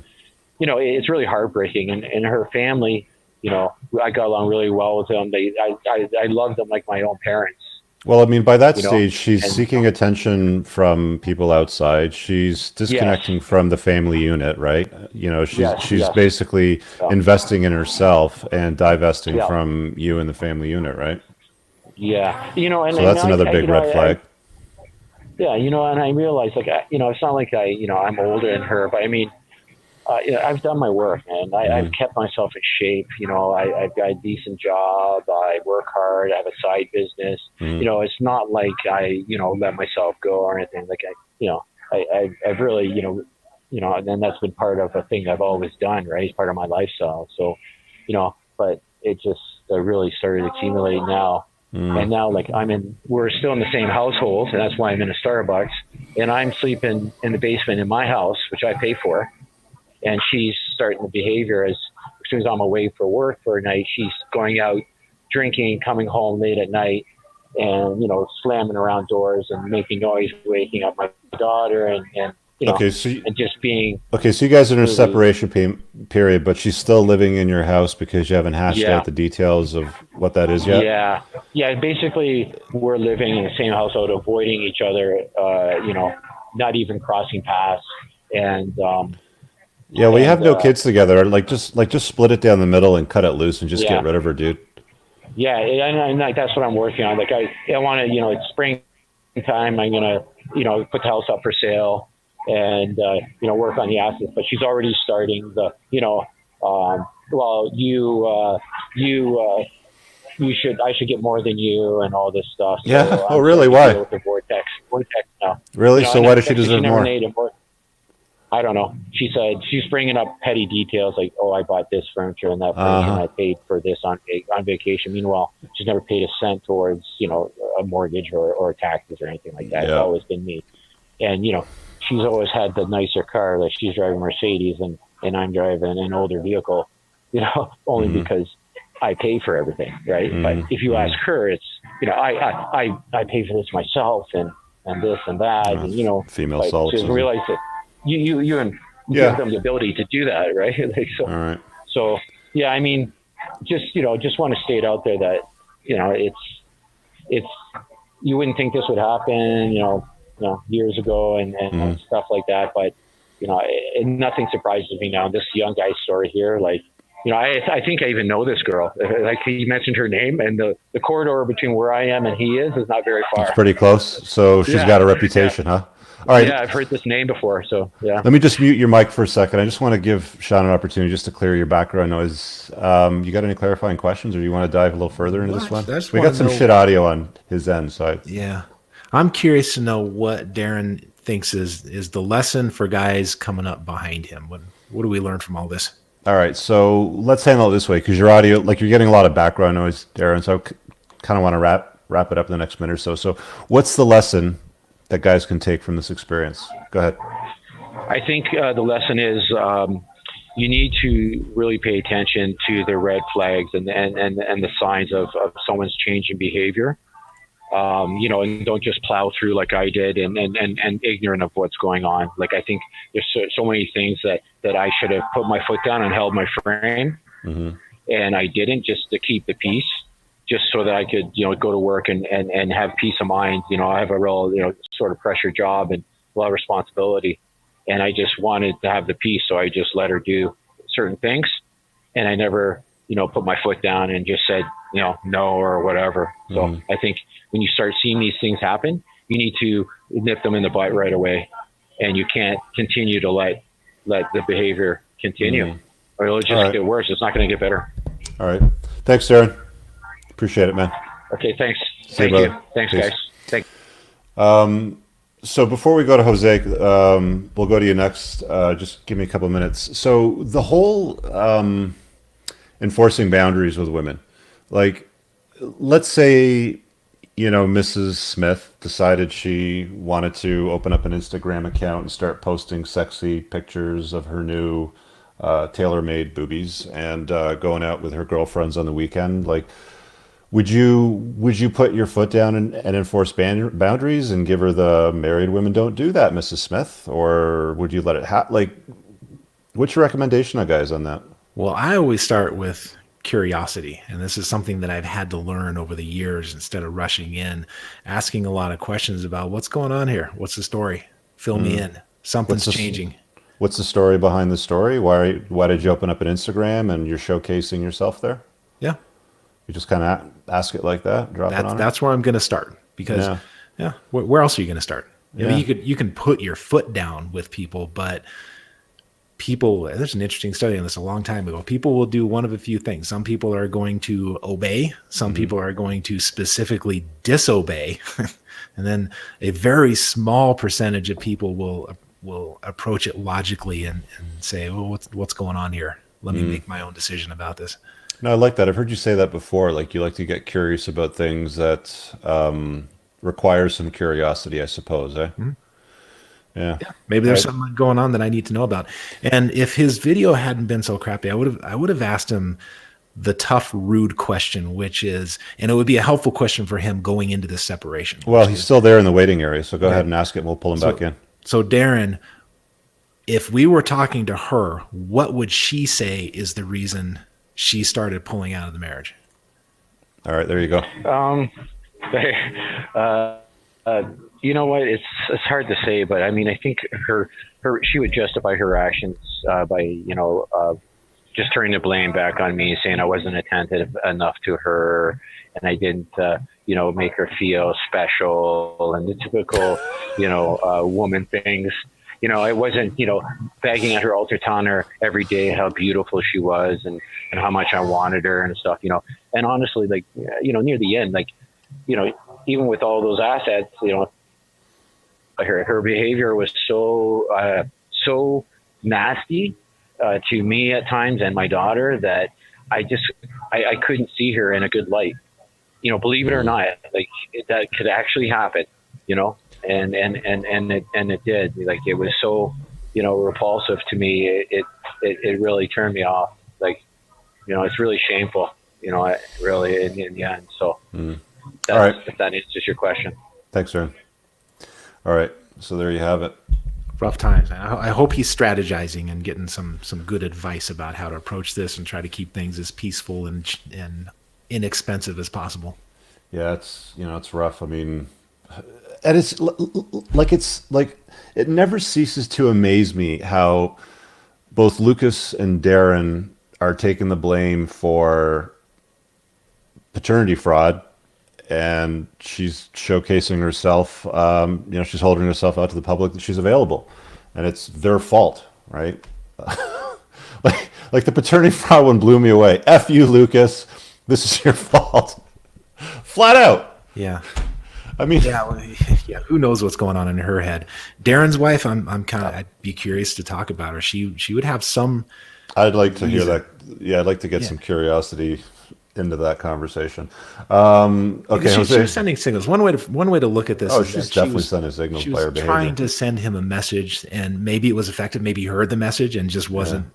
it's really heartbreaking. And her family, I got along really well with them. I loved them like my own parents. Well, I mean, by that stage, she's seeking attention from people outside. She's disconnecting from the family unit, right? She's basically investing in herself and divesting from you and the family unit, right? Yeah, so that's another big red flag. And I realize, it's not like I'm older than her, but I mean, I've done my work, man. I've kept myself in shape. I've got a decent job. I work hard. I have a side business. It's not like I, let myself go or anything. Like I've really, and that's been part of a thing I've always done, right? It's part of my lifestyle. So, but it just really started accumulating now. And now, we're still in the same household, and that's why I'm in a Starbucks. And I'm sleeping in the basement in my house, which I pay for. And she's starting the behavior as soon as I'm away for work for a night, she's going out drinking, coming home late at night, and slamming around doors and making noise, waking up my daughter, and and just being so you guys are in a separation period, but she's still living in your house because you haven't hashed out the details of what that is yet. Basically we're living in the same household, avoiding each other, not even crossing paths, and you have no kids together. Just split it down the middle and cut it loose and just get rid of her, dude. Yeah, and that's what I'm working on. Like I want to, it's springtime. I'm gonna, put the house up for sale and work on the assets. But she's already starting the, I should get more than you and all this stuff. So yeah. Oh, really? Why? The vortex now. Really? So why does she deserve more? I don't know. She said she's bringing up petty details like, oh, I bought this furniture and that furniture and I paid for this on vacation. Meanwhile, she's never paid a cent towards, a mortgage or taxes or anything like that. It's always been me. And, she's always had the nicer car. Like she's driving a Mercedes and I'm driving an older vehicle, only because I pay for everything, right? But if you ask her, it's, I pay for this myself and this and that. And, female solace. She doesn't realize that you give them the ability to do that, right? All right. So yeah, I mean, just want to state out there that it's you wouldn't think this would happen, years ago and stuff like that, but nothing surprises me now. This young guy's story here, I think I even know this girl. Like he mentioned her name, and the corridor between where I am and he is not very far. It's pretty close. So she's got a reputation, huh? All right. Yeah, I've heard this name before, so yeah. Let me just mute your mic for a second. I just want to give Shawn an opportunity just to clear your background noise. You got any clarifying questions, or do you want to dive a little further into this one? We got some shit audio on his end, so I'm curious to know what Darren thinks is the lesson for guys coming up behind him. What do we learn from all this? All right, so let's handle it this way, because your audio, you're getting a lot of background noise, Darren. So I kind of want to wrap it up in the next minute or so. So, what's the lesson that guys can take from this experience? Go ahead. I think the lesson is you need to really pay attention to the red flags and the signs of someone's change in behavior. And don't just plow through like I did and ignorant of what's going on. I think there's so many things that I should have put my foot down and held my frame. and I didn't, just to keep the peace, just so that I could, go to work and have peace of mind. I have a real, sort of pressure job and a lot of responsibility, and I just wanted to have the peace. So I just let her do certain things, and I never, put my foot down and just said, no or whatever. So I think when you start seeing these things happen, you need to nip them in the butt right away, and you can't continue to let the behavior continue, or it'll just get worse. It's not going to get better. All right. Thanks, Darren. Appreciate it, man. Okay, thanks. See you, Thank you. brother. Thanks, Peace. guys. Thank So before we go to Jose, we'll go to you next. Just give me a couple of minutes. So the whole enforcing boundaries with women, like, let's say, Mrs. Smith decided she wanted to open up an Instagram account and start posting sexy pictures of her new tailor-made boobies and going out with her girlfriends on the weekend. Like, would you put your foot down and enforce boundaries and give her the married women don't do that, Mrs. Smith? Or would you let it like, what's your recommendation, guys, on that? Well, I always start with curiosity, and this is something that I've had to learn over the years. Instead of rushing in, asking a lot of questions about what's going on here, what's the story, fill me in, something's changing. What's the story behind the story? Why did you open up an Instagram and you're showcasing yourself there? Yeah, You just kind of ask it like that, drop it on her? that's where I'm going to start, because where else are you going to start? I mean, you can put your foot down with people, but there's an interesting study on this a long time ago. People will do one of a few things. Some people are going to obey. Some people are going to specifically disobey. And then a very small percentage of people will approach it logically and say, well, what's going on here? Let me make my own decision about this. No, I like that. I've heard you say that before. Like, you like to get curious about things that require some curiosity, I suppose, eh? Yeah. Maybe there's something going on that I need to know about. And if his video hadn't been so crappy, I would have asked him the tough, rude question, which is, and it would be a helpful question for him going into this separation. Well, he's still there in the waiting area, so go ahead and ask it, and we'll pull him back in. So, Darren, if we were talking to her, what would she say is the reason she started pulling out of the marriage? All right, there you go. You know what? It's hard to say, but I mean, I think she would justify her actions by just turning the blame back on me, saying I wasn't attentive enough to her, and I didn't make her feel special, and the typical woman things. I wasn't begging at her altar, telling her every day how beautiful she was and how much I wanted her and stuff. And honestly, like near the end, like even with all those assets, her behavior was so nasty to me at times and my daughter that I couldn't see her in a good light. Believe it or not, like that could actually happen. And it did. Like, it was so repulsive to me. It really turned me off. Like, it's really shameful. Really in the end. So. All right. If that answers your question. Thanks, Aaron. All right, so there you have it. Rough times. I hope he's strategizing and getting some good advice about how to approach this and try to keep things as peaceful and inexpensive as possible. Yeah, it's rough. I mean, and it's like it never ceases to amaze me how both Lucas and Darren are taking the blame for paternity fraud. And she's showcasing herself, she's holding herself out to the public that she's available, and it's their fault, right? like the paternity fraud one blew me away. F you, Lucas. This is your fault. Flat out. Yeah. I mean, yeah. Who knows what's going on in her head? Darren's wife, I'd be curious to talk about her. She would have some. I'd like to hear that. Yeah, I'd like to get some curiosity into that conversation. Okay, she was sending signals. One way to look at this. Oh, is she's that definitely sending signals. She by her was behavior. trying to send him a message, and maybe it was effective. Maybe he heard the message and just wasn't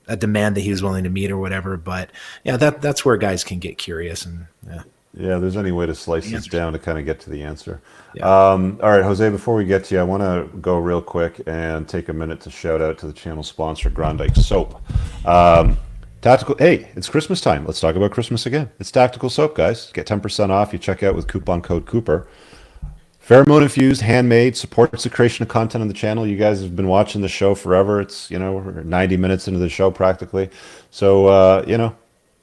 a demand that he was willing to meet or whatever. But yeah, that's where guys can get curious and there's any way to slice this down to kind of get to the answer. Yeah. All right, Jose, before we get to you, I want to go real quick and take a minute to shout out to the channel sponsor, Grondike Soap. Tactical. Hey, it's Christmas time. Let's talk about Christmas again. It's Tactical Soap, guys. Get 10% off. You check out with coupon code Cooper. Pheromone infused, handmade, supports the creation of content on the channel. You guys have been watching the show forever. It's, we're 90 minutes into the show practically. So,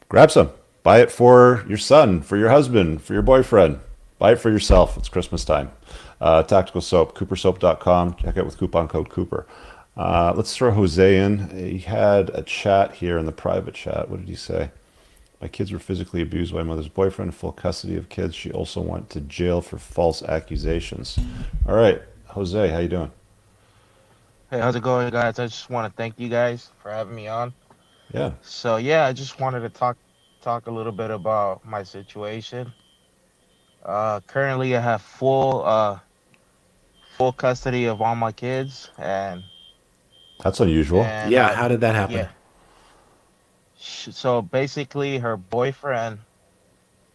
grab some. Buy it for your son, for your husband, for your boyfriend. Buy it for yourself. It's Christmas time. Tactical Soap, coopersoap.com. Check out with coupon code Cooper. Let's throw Jose in. He had a chat here in the private chat. What did he say? My kids were physically abused by my mother's boyfriend, full custody of kids. She also went to jail for false accusations. All right, Jose, how you doing? Hey, how's it going, guys? I just want to thank you guys for having me on. Yeah. So yeah, I just wanted to talk a little bit about my situation. Currently, I have full custody of all my kids, and That's unusual. Yeah, how did that happen? yeah. So basically, her boyfriend,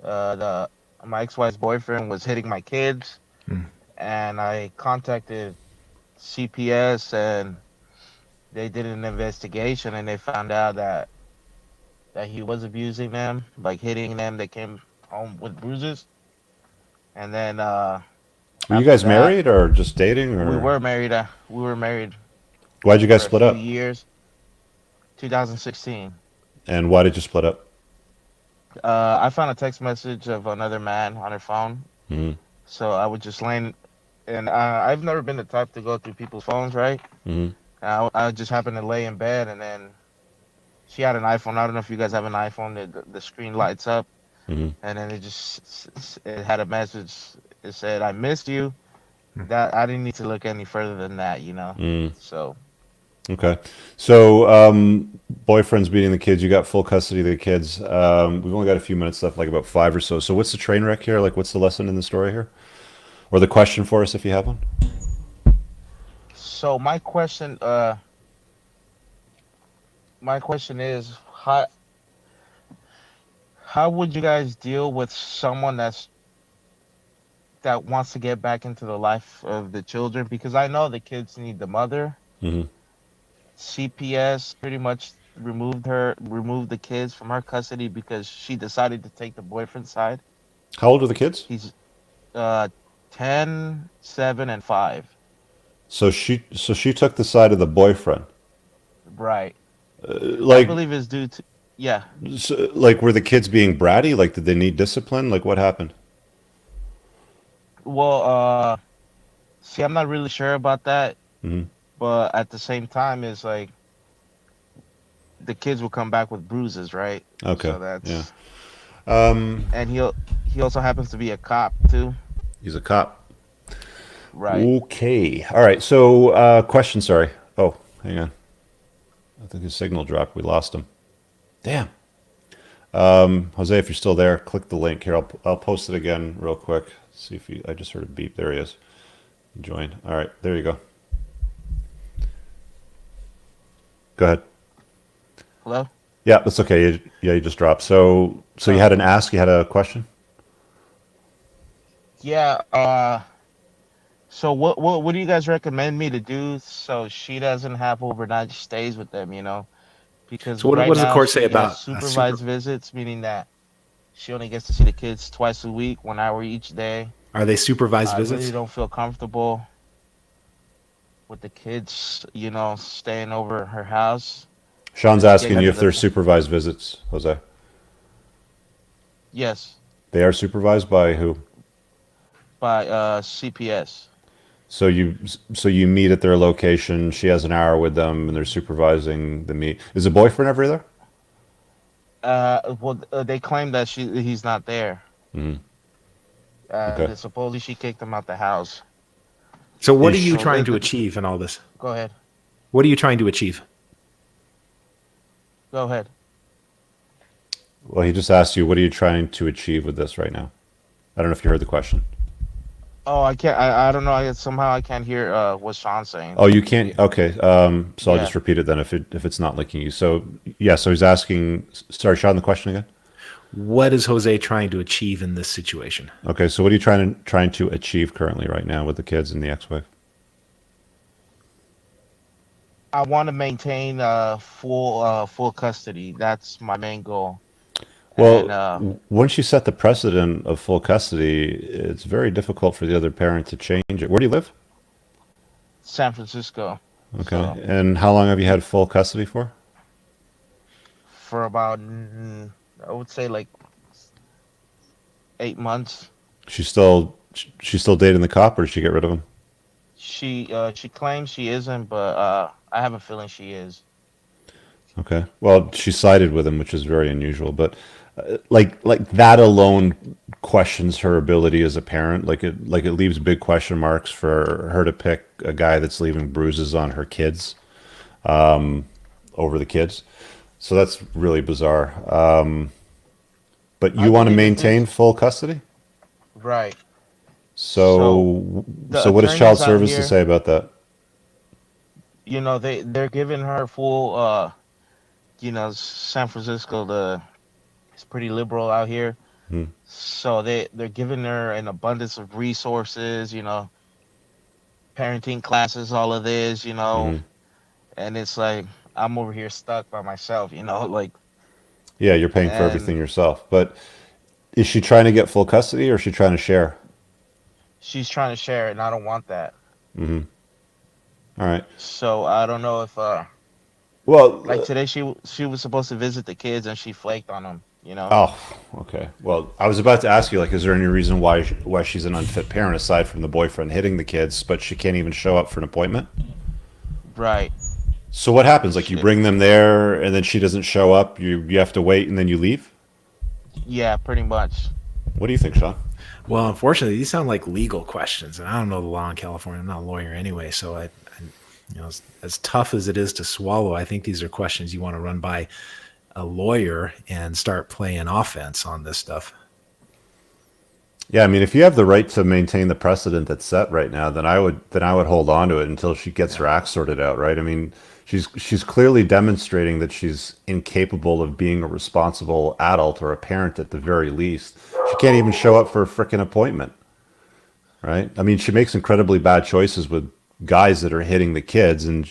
the my ex-wife's boyfriend, was hitting my kids, Hmm. and I contacted CPS, and they did an investigation, and they found out that he was abusing them, like hitting them. They came home with bruises, and then Were you after guys that, married or just dating? Or we were married. We were married why'd you for guys a split few up? years. 2016. And why did you split up? I found a text message of another man on her phone, Mm-hmm. so I would just lay, and I've never been the type to go through people's phones, right? Mm-hmm. I just happened to lay in bed, and then she had an iPhone. I don't know if you guys have an iPhone. The screen lights up, Mm-hmm. and then it had a message. It said, "I missed you." Hmm. That I didn't need to look any further than that, you know. Mm. So Okay. So, boyfriend's beating the kids. You got full custody of the kids. We've only got a few minutes left, like about 5 or so. So, what's the train wreck here? Like, what's the lesson in the story here? Or the question for us, if you have one? so my question is, how would you guys deal with someone that wants to get back into the life of the children? Because I know the kids need the mother. Mm-hmm. CPS pretty much removed the kids from her custody because she decided to take the boyfriend's side. How old are the kids? He's uh 10, 7, and 5. So she took the side of the boyfriend. Right. I Like, believe it's due to, yeah. like were the kids being bratty? Like, did they need discipline? Like, what happened? Well, see, I'm not really sure about that, Mm-hmm. but at the same time, it's like the kids will come back with bruises, right? Okay. So Yeah. that's, Um, and he also happens to be a cop too, he's a cop. right? Okay. All right. So, question. Sorry. Oh, hang on. I think his signal dropped. We lost him. Damn. Jose, if you're still there, click the link here. I'll post it again real quick. See if you. I just heard a beep. There he is. Join. All right. There you go. Go ahead. Hello? Yeah, that's okay. Yeah, you just dropped. So you had an ask. You had a question. Yeah, so what do you guys recommend me to do so she doesn't have overnight stays with them, you know? Because So what right does the now court say she about has supervised visits, meaning that she only gets to see the kids twice a week, 1 hour each day. Are they supervised I visits? really don't feel comfortable with the kids, you know, staying over her house. Sean's Just asking getting you under if they're the supervised visits, Jose. yes, They are supervised by who? by CPS. So you meet at their location. She has an hour with them, and they're supervising the meet. Is the boyfriend ever there? Well, they claim that he's not there. Mhm. Okay. That supposedly she kicked him out the house. So what are Is you So trying to achieve in all this? go ahead. What are you trying to achieve? Go ahead. Well, he just asked you, what are you trying to achieve with this right now? I don't know if you heard the question. Oh, I can't. I don't know. Somehow I can't hear what Sean's saying. Oh, you can't. Okay. So I'll Yeah. just repeat it then if it's not linking you. So yeah. So he's asking. Sorry, Sean. The question again. What is Jose trying to achieve in this situation? Okay. So what are you trying to achieve currently right now with the kids and the ex-wife? I want to maintain full custody. That's my main goal. And Well, once you set the precedent of full custody, it's very difficult for the other parent to change it. Where do you live? San Francisco. Okay. So And how long have you had full custody for? for about I would say like 8 months. She's still dating the cop, or did she get rid of him? She claims she isn't, but I have a feeling she is. Okay. Well, she sided with him, which is very unusual, but like that alone questions her ability as a parent. Like it leaves big question marks for her to pick a guy that's leaving bruises on her kids over the kids. So that's really bizarre. But I you want to believe if maintain this full custody? right. So So the so what does child attorneys out services here, say about that? they're giving her full San Francisco it's pretty liberal out here. Hmm. So they're giving her an abundance of resources, parenting classes, all of this, Hmm. and it's like I'm over here stuck by myself, like Yeah, you're paying for and everything yourself. But is she trying to get full custody, or is she trying to share? she's trying to share it and I don't want that. Hmm. All right. So I don't know if like Well, today she was supposed to visit the kids and she flaked on them. oh, okay. Well, I was about to ask you, like, is there any reason why she's an unfit parent aside from the boyfriend hitting the kids, but she can't even show up for an appointment? Right. So what happens? Like, you She, bring them there, and then she doesn't show up. You have to wait, and then you leave. yeah, pretty much. What do you think, Sean? Well, unfortunately, these sound like legal questions, and I don't know the law in California. I'm not a lawyer anyway, so as tough as it is to swallow, I think these are questions you want to run by a lawyer and start playing offense on this stuff. Yeah, I mean, if you have the right to maintain the precedent that's set right now, then I would hold on to it until she gets Yeah. her act sorted out, right? I mean, she's clearly demonstrating that she's incapable of being a responsible adult or a parent at the very least. She can't even show up for a frickin' appointment, right? I mean, she makes incredibly bad choices with guys that are hitting the kids, and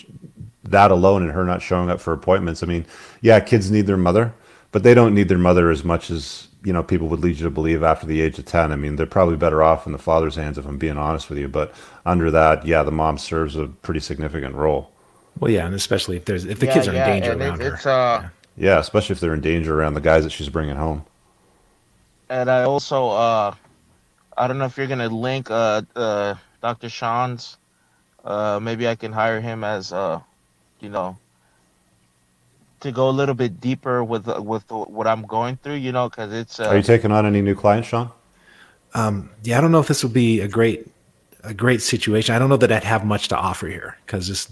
that alone and her not showing up for appointments. I mean, yeah, kids need their mother, but they don't need their mother as much as, people would lead you to believe after the age of 10. I mean, they're probably better off in the father's hands, if I'm being honest with you. But under that, yeah, the mom serves a pretty significant role. Well, yeah, and especially if the Yeah, kids are in yeah, danger and around her. it's Yeah. Yeah, especially if they're in danger around the guys that she's bringing home. and I also I don't know if you're gonna link Dr. Shawn's. Maybe I can hire him as you know to go a little bit deeper with what I'm going through, because it's Are you taking on any new clients, Sean? Yeah, I don't know if this will be a great situation. I don't know that I'd have much to offer here because this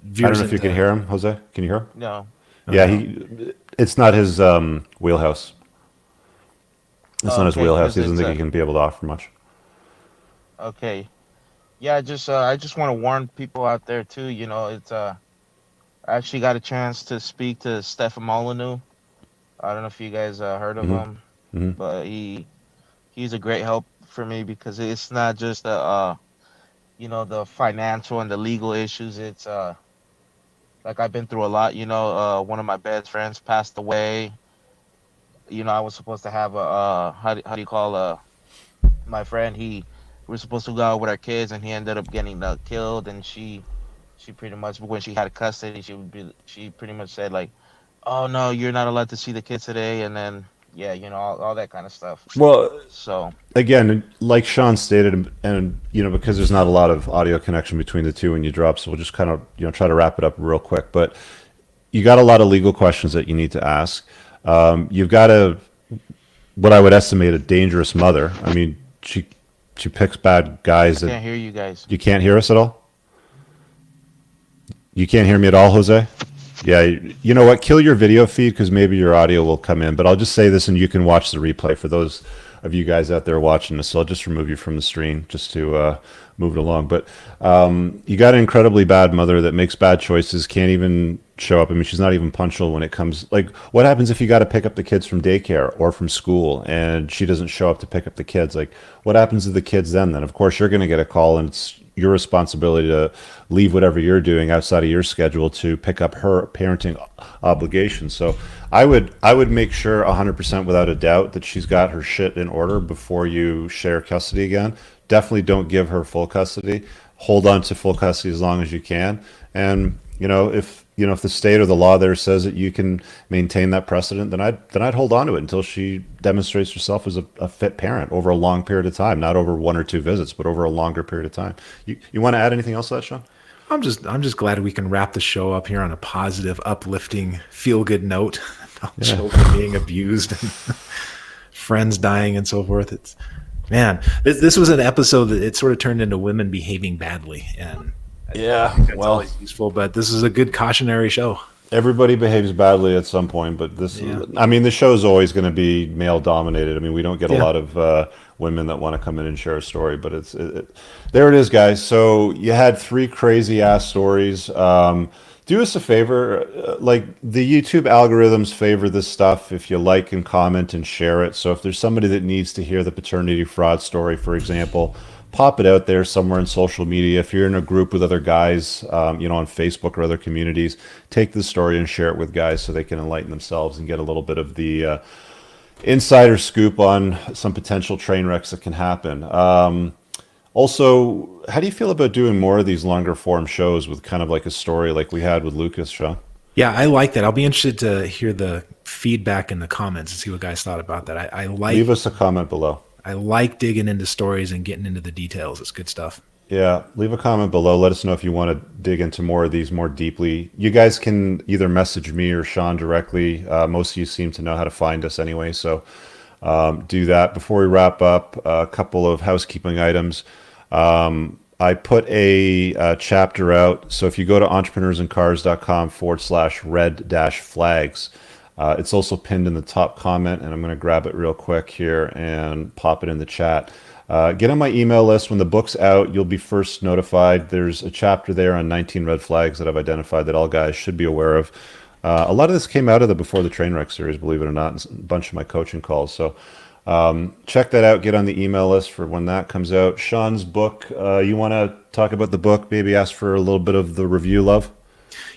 I don't veers know if you can into. hear him, Jose. Can you hear him? no. Yeah, Okay. it's not his wheelhouse. It's not his Okay, wheelhouse. because He doesn't it's think he can be able to offer much. okay. Yeah, I just want to warn people out there too. It's I actually got a chance to speak to Stefan Molyneux. I don't know if you guys heard of Hmm. him, Hmm. but he's a great help for me because it's not just the financial and the legal issues. It's like I've been through a lot. One of my best friends passed away. I was supposed to have a how do you call my friend? We were supposed to go out with our kids, and he ended up getting killed. And she pretty much when she had custody, she pretty much said like, "Oh no, you're not allowed to see the kids today," and then yeah, all that kind of stuff. Well, So again, like Sean stated, and because there's not a lot of audio connection between the two when you drop, so we'll just kind of try to wrap it up real quick. But you got a lot of legal questions that you need to ask. You've got what I would estimate a dangerous mother. I mean, she picks bad I guys that can't hear you guys. you can't hear us at all. You can't hear me at all, Jose. Yeah, you know what? Kill your video feed because maybe your audio will come in. But I'll just say this, and you can watch the replay for those of you guys out there watching this. So I'll just remove you from the stream just to move it along. But you got an incredibly bad mother that makes bad choices, can't even show up. I mean, she's not even punctual when it comes. Like, what happens if you got to pick up the kids from daycare or from school, and she doesn't show up to pick up the kids? Like, what happens to the kids then? Then, of course, you're going to get a call, and it's your responsibility to leave whatever you're doing outside of your schedule to pick up her parenting obligations. So I would make sure 100% without a doubt that she's got her shit in order before you share custody again. Definitely don't give her full custody. Hold on to full custody as long as you can. And if the state or the law there says that you can maintain that precedent, then I'd hold on to it until she demonstrates herself as a fit parent over a long period of time, not over 1 or 2 visits, but over a longer period of time. You want to add anything else to that, Shawn? I'm just glad we can wrap the show up here on a positive, uplifting, feel good note about Yeah. children being abused and friends dying and so forth. It's man, this was an episode that it sort of turned into women behaving badly, and Yeah, that's well, always useful. But this is a good cautionary show. everybody behaves badly at some point, but Yeah. I mean, the show is always going to be male dominated. I mean, we don't get a Yeah. lot of women that want to come in and share a story, but there it is, guys. So you had 3 crazy ass stories. Do us a favor, like the YouTube algorithms favor this stuff if you like and comment and share it. So if there's somebody that needs to hear the paternity fraud story, for example, pop it out there somewhere in social media. If you're in a group with other guys, on Facebook or other communities, take the story and share it with guys so they can enlighten themselves and get a little bit of the insider scoop on some potential train wrecks that can happen. Also, how do you feel about doing more of these longer form shows with kind of like a story like we had with Lucas, Shawn? Yeah, I like that. I'll be interested to hear the feedback in the comments and see what guys thought about that. Leave us a comment below. I like digging into stories and getting into the details. It's good stuff. Yeah, leave a comment below. Let us know if you want to dig into more of these more deeply. You guys can either message me or Shawn directly. Most of you seem to know how to find us anyway, so do that. Before we wrap up, a couple of housekeeping items. I put a chapter out. So if you go to entrepreneursandcars.com/red-flags, it's also pinned in the top comment, and I'm going to grab it real quick here and pop it in the chat. Get on my email list. When the book's out, you'll be first notified. There's a chapter there on 19 red flags that I've identified that all guys should be aware of. A lot of this came out of the Before the Trainwreck series, believe it or not, and a bunch of my coaching calls. So check that out. Get on the email list for when that comes out. Shawn's book, you want to talk about the book? Maybe ask for a little bit of the review love?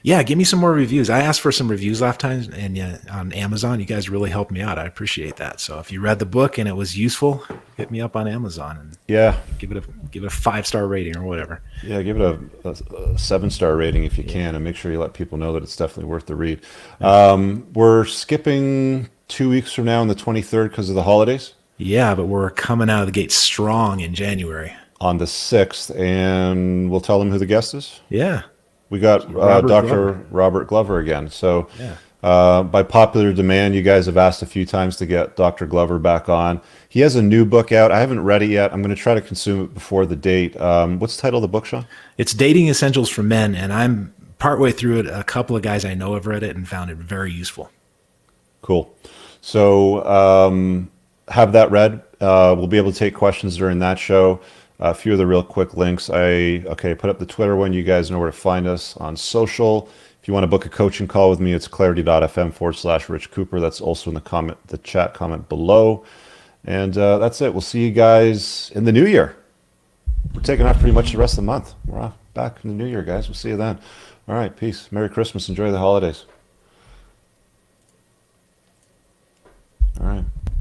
Yeah, give me some more reviews. I asked for some reviews last time, and yeah, on Amazon, you guys really helped me out. I appreciate that. So if you read the book and it was useful, hit me up on Amazon and Yeah. give it a 5-star rating or whatever. Yeah, give it a 7-star rating if you can, and make sure you let people know that it's definitely worth the read. We're skipping 2 weeks from now on the 23rd because of the holidays. Yeah, but we're coming out of the gate strong in January. On the 6th, and we'll tell them who the guest is. Yeah. We got Robert Dr. Glover. Robert Glover again. So Yeah. by popular demand, you guys have asked a few times to get Dr. Glover back on. He has a new book out. I haven't read it yet. I'm going to try to consume it before the date. What's the title of the book, Shawn? It's Dating Essentials for Men, and I'm partway through it. A couple of guys I know have read it and found it very useful. Cool. So have that read. We'll be able to take questions during that show. A few of the real quick links. Put up the Twitter one. You guys know where to find us on social. If you want to book a coaching call with me, it's clarity.fm/Rich Cooper. That's also in the chat comment below. And that's it. We'll see you guys in the new year. We're taking off pretty much the rest of the month. We're off back in the new year, guys. We'll see you then. All right. Peace. Merry Christmas. Enjoy the holidays. All right.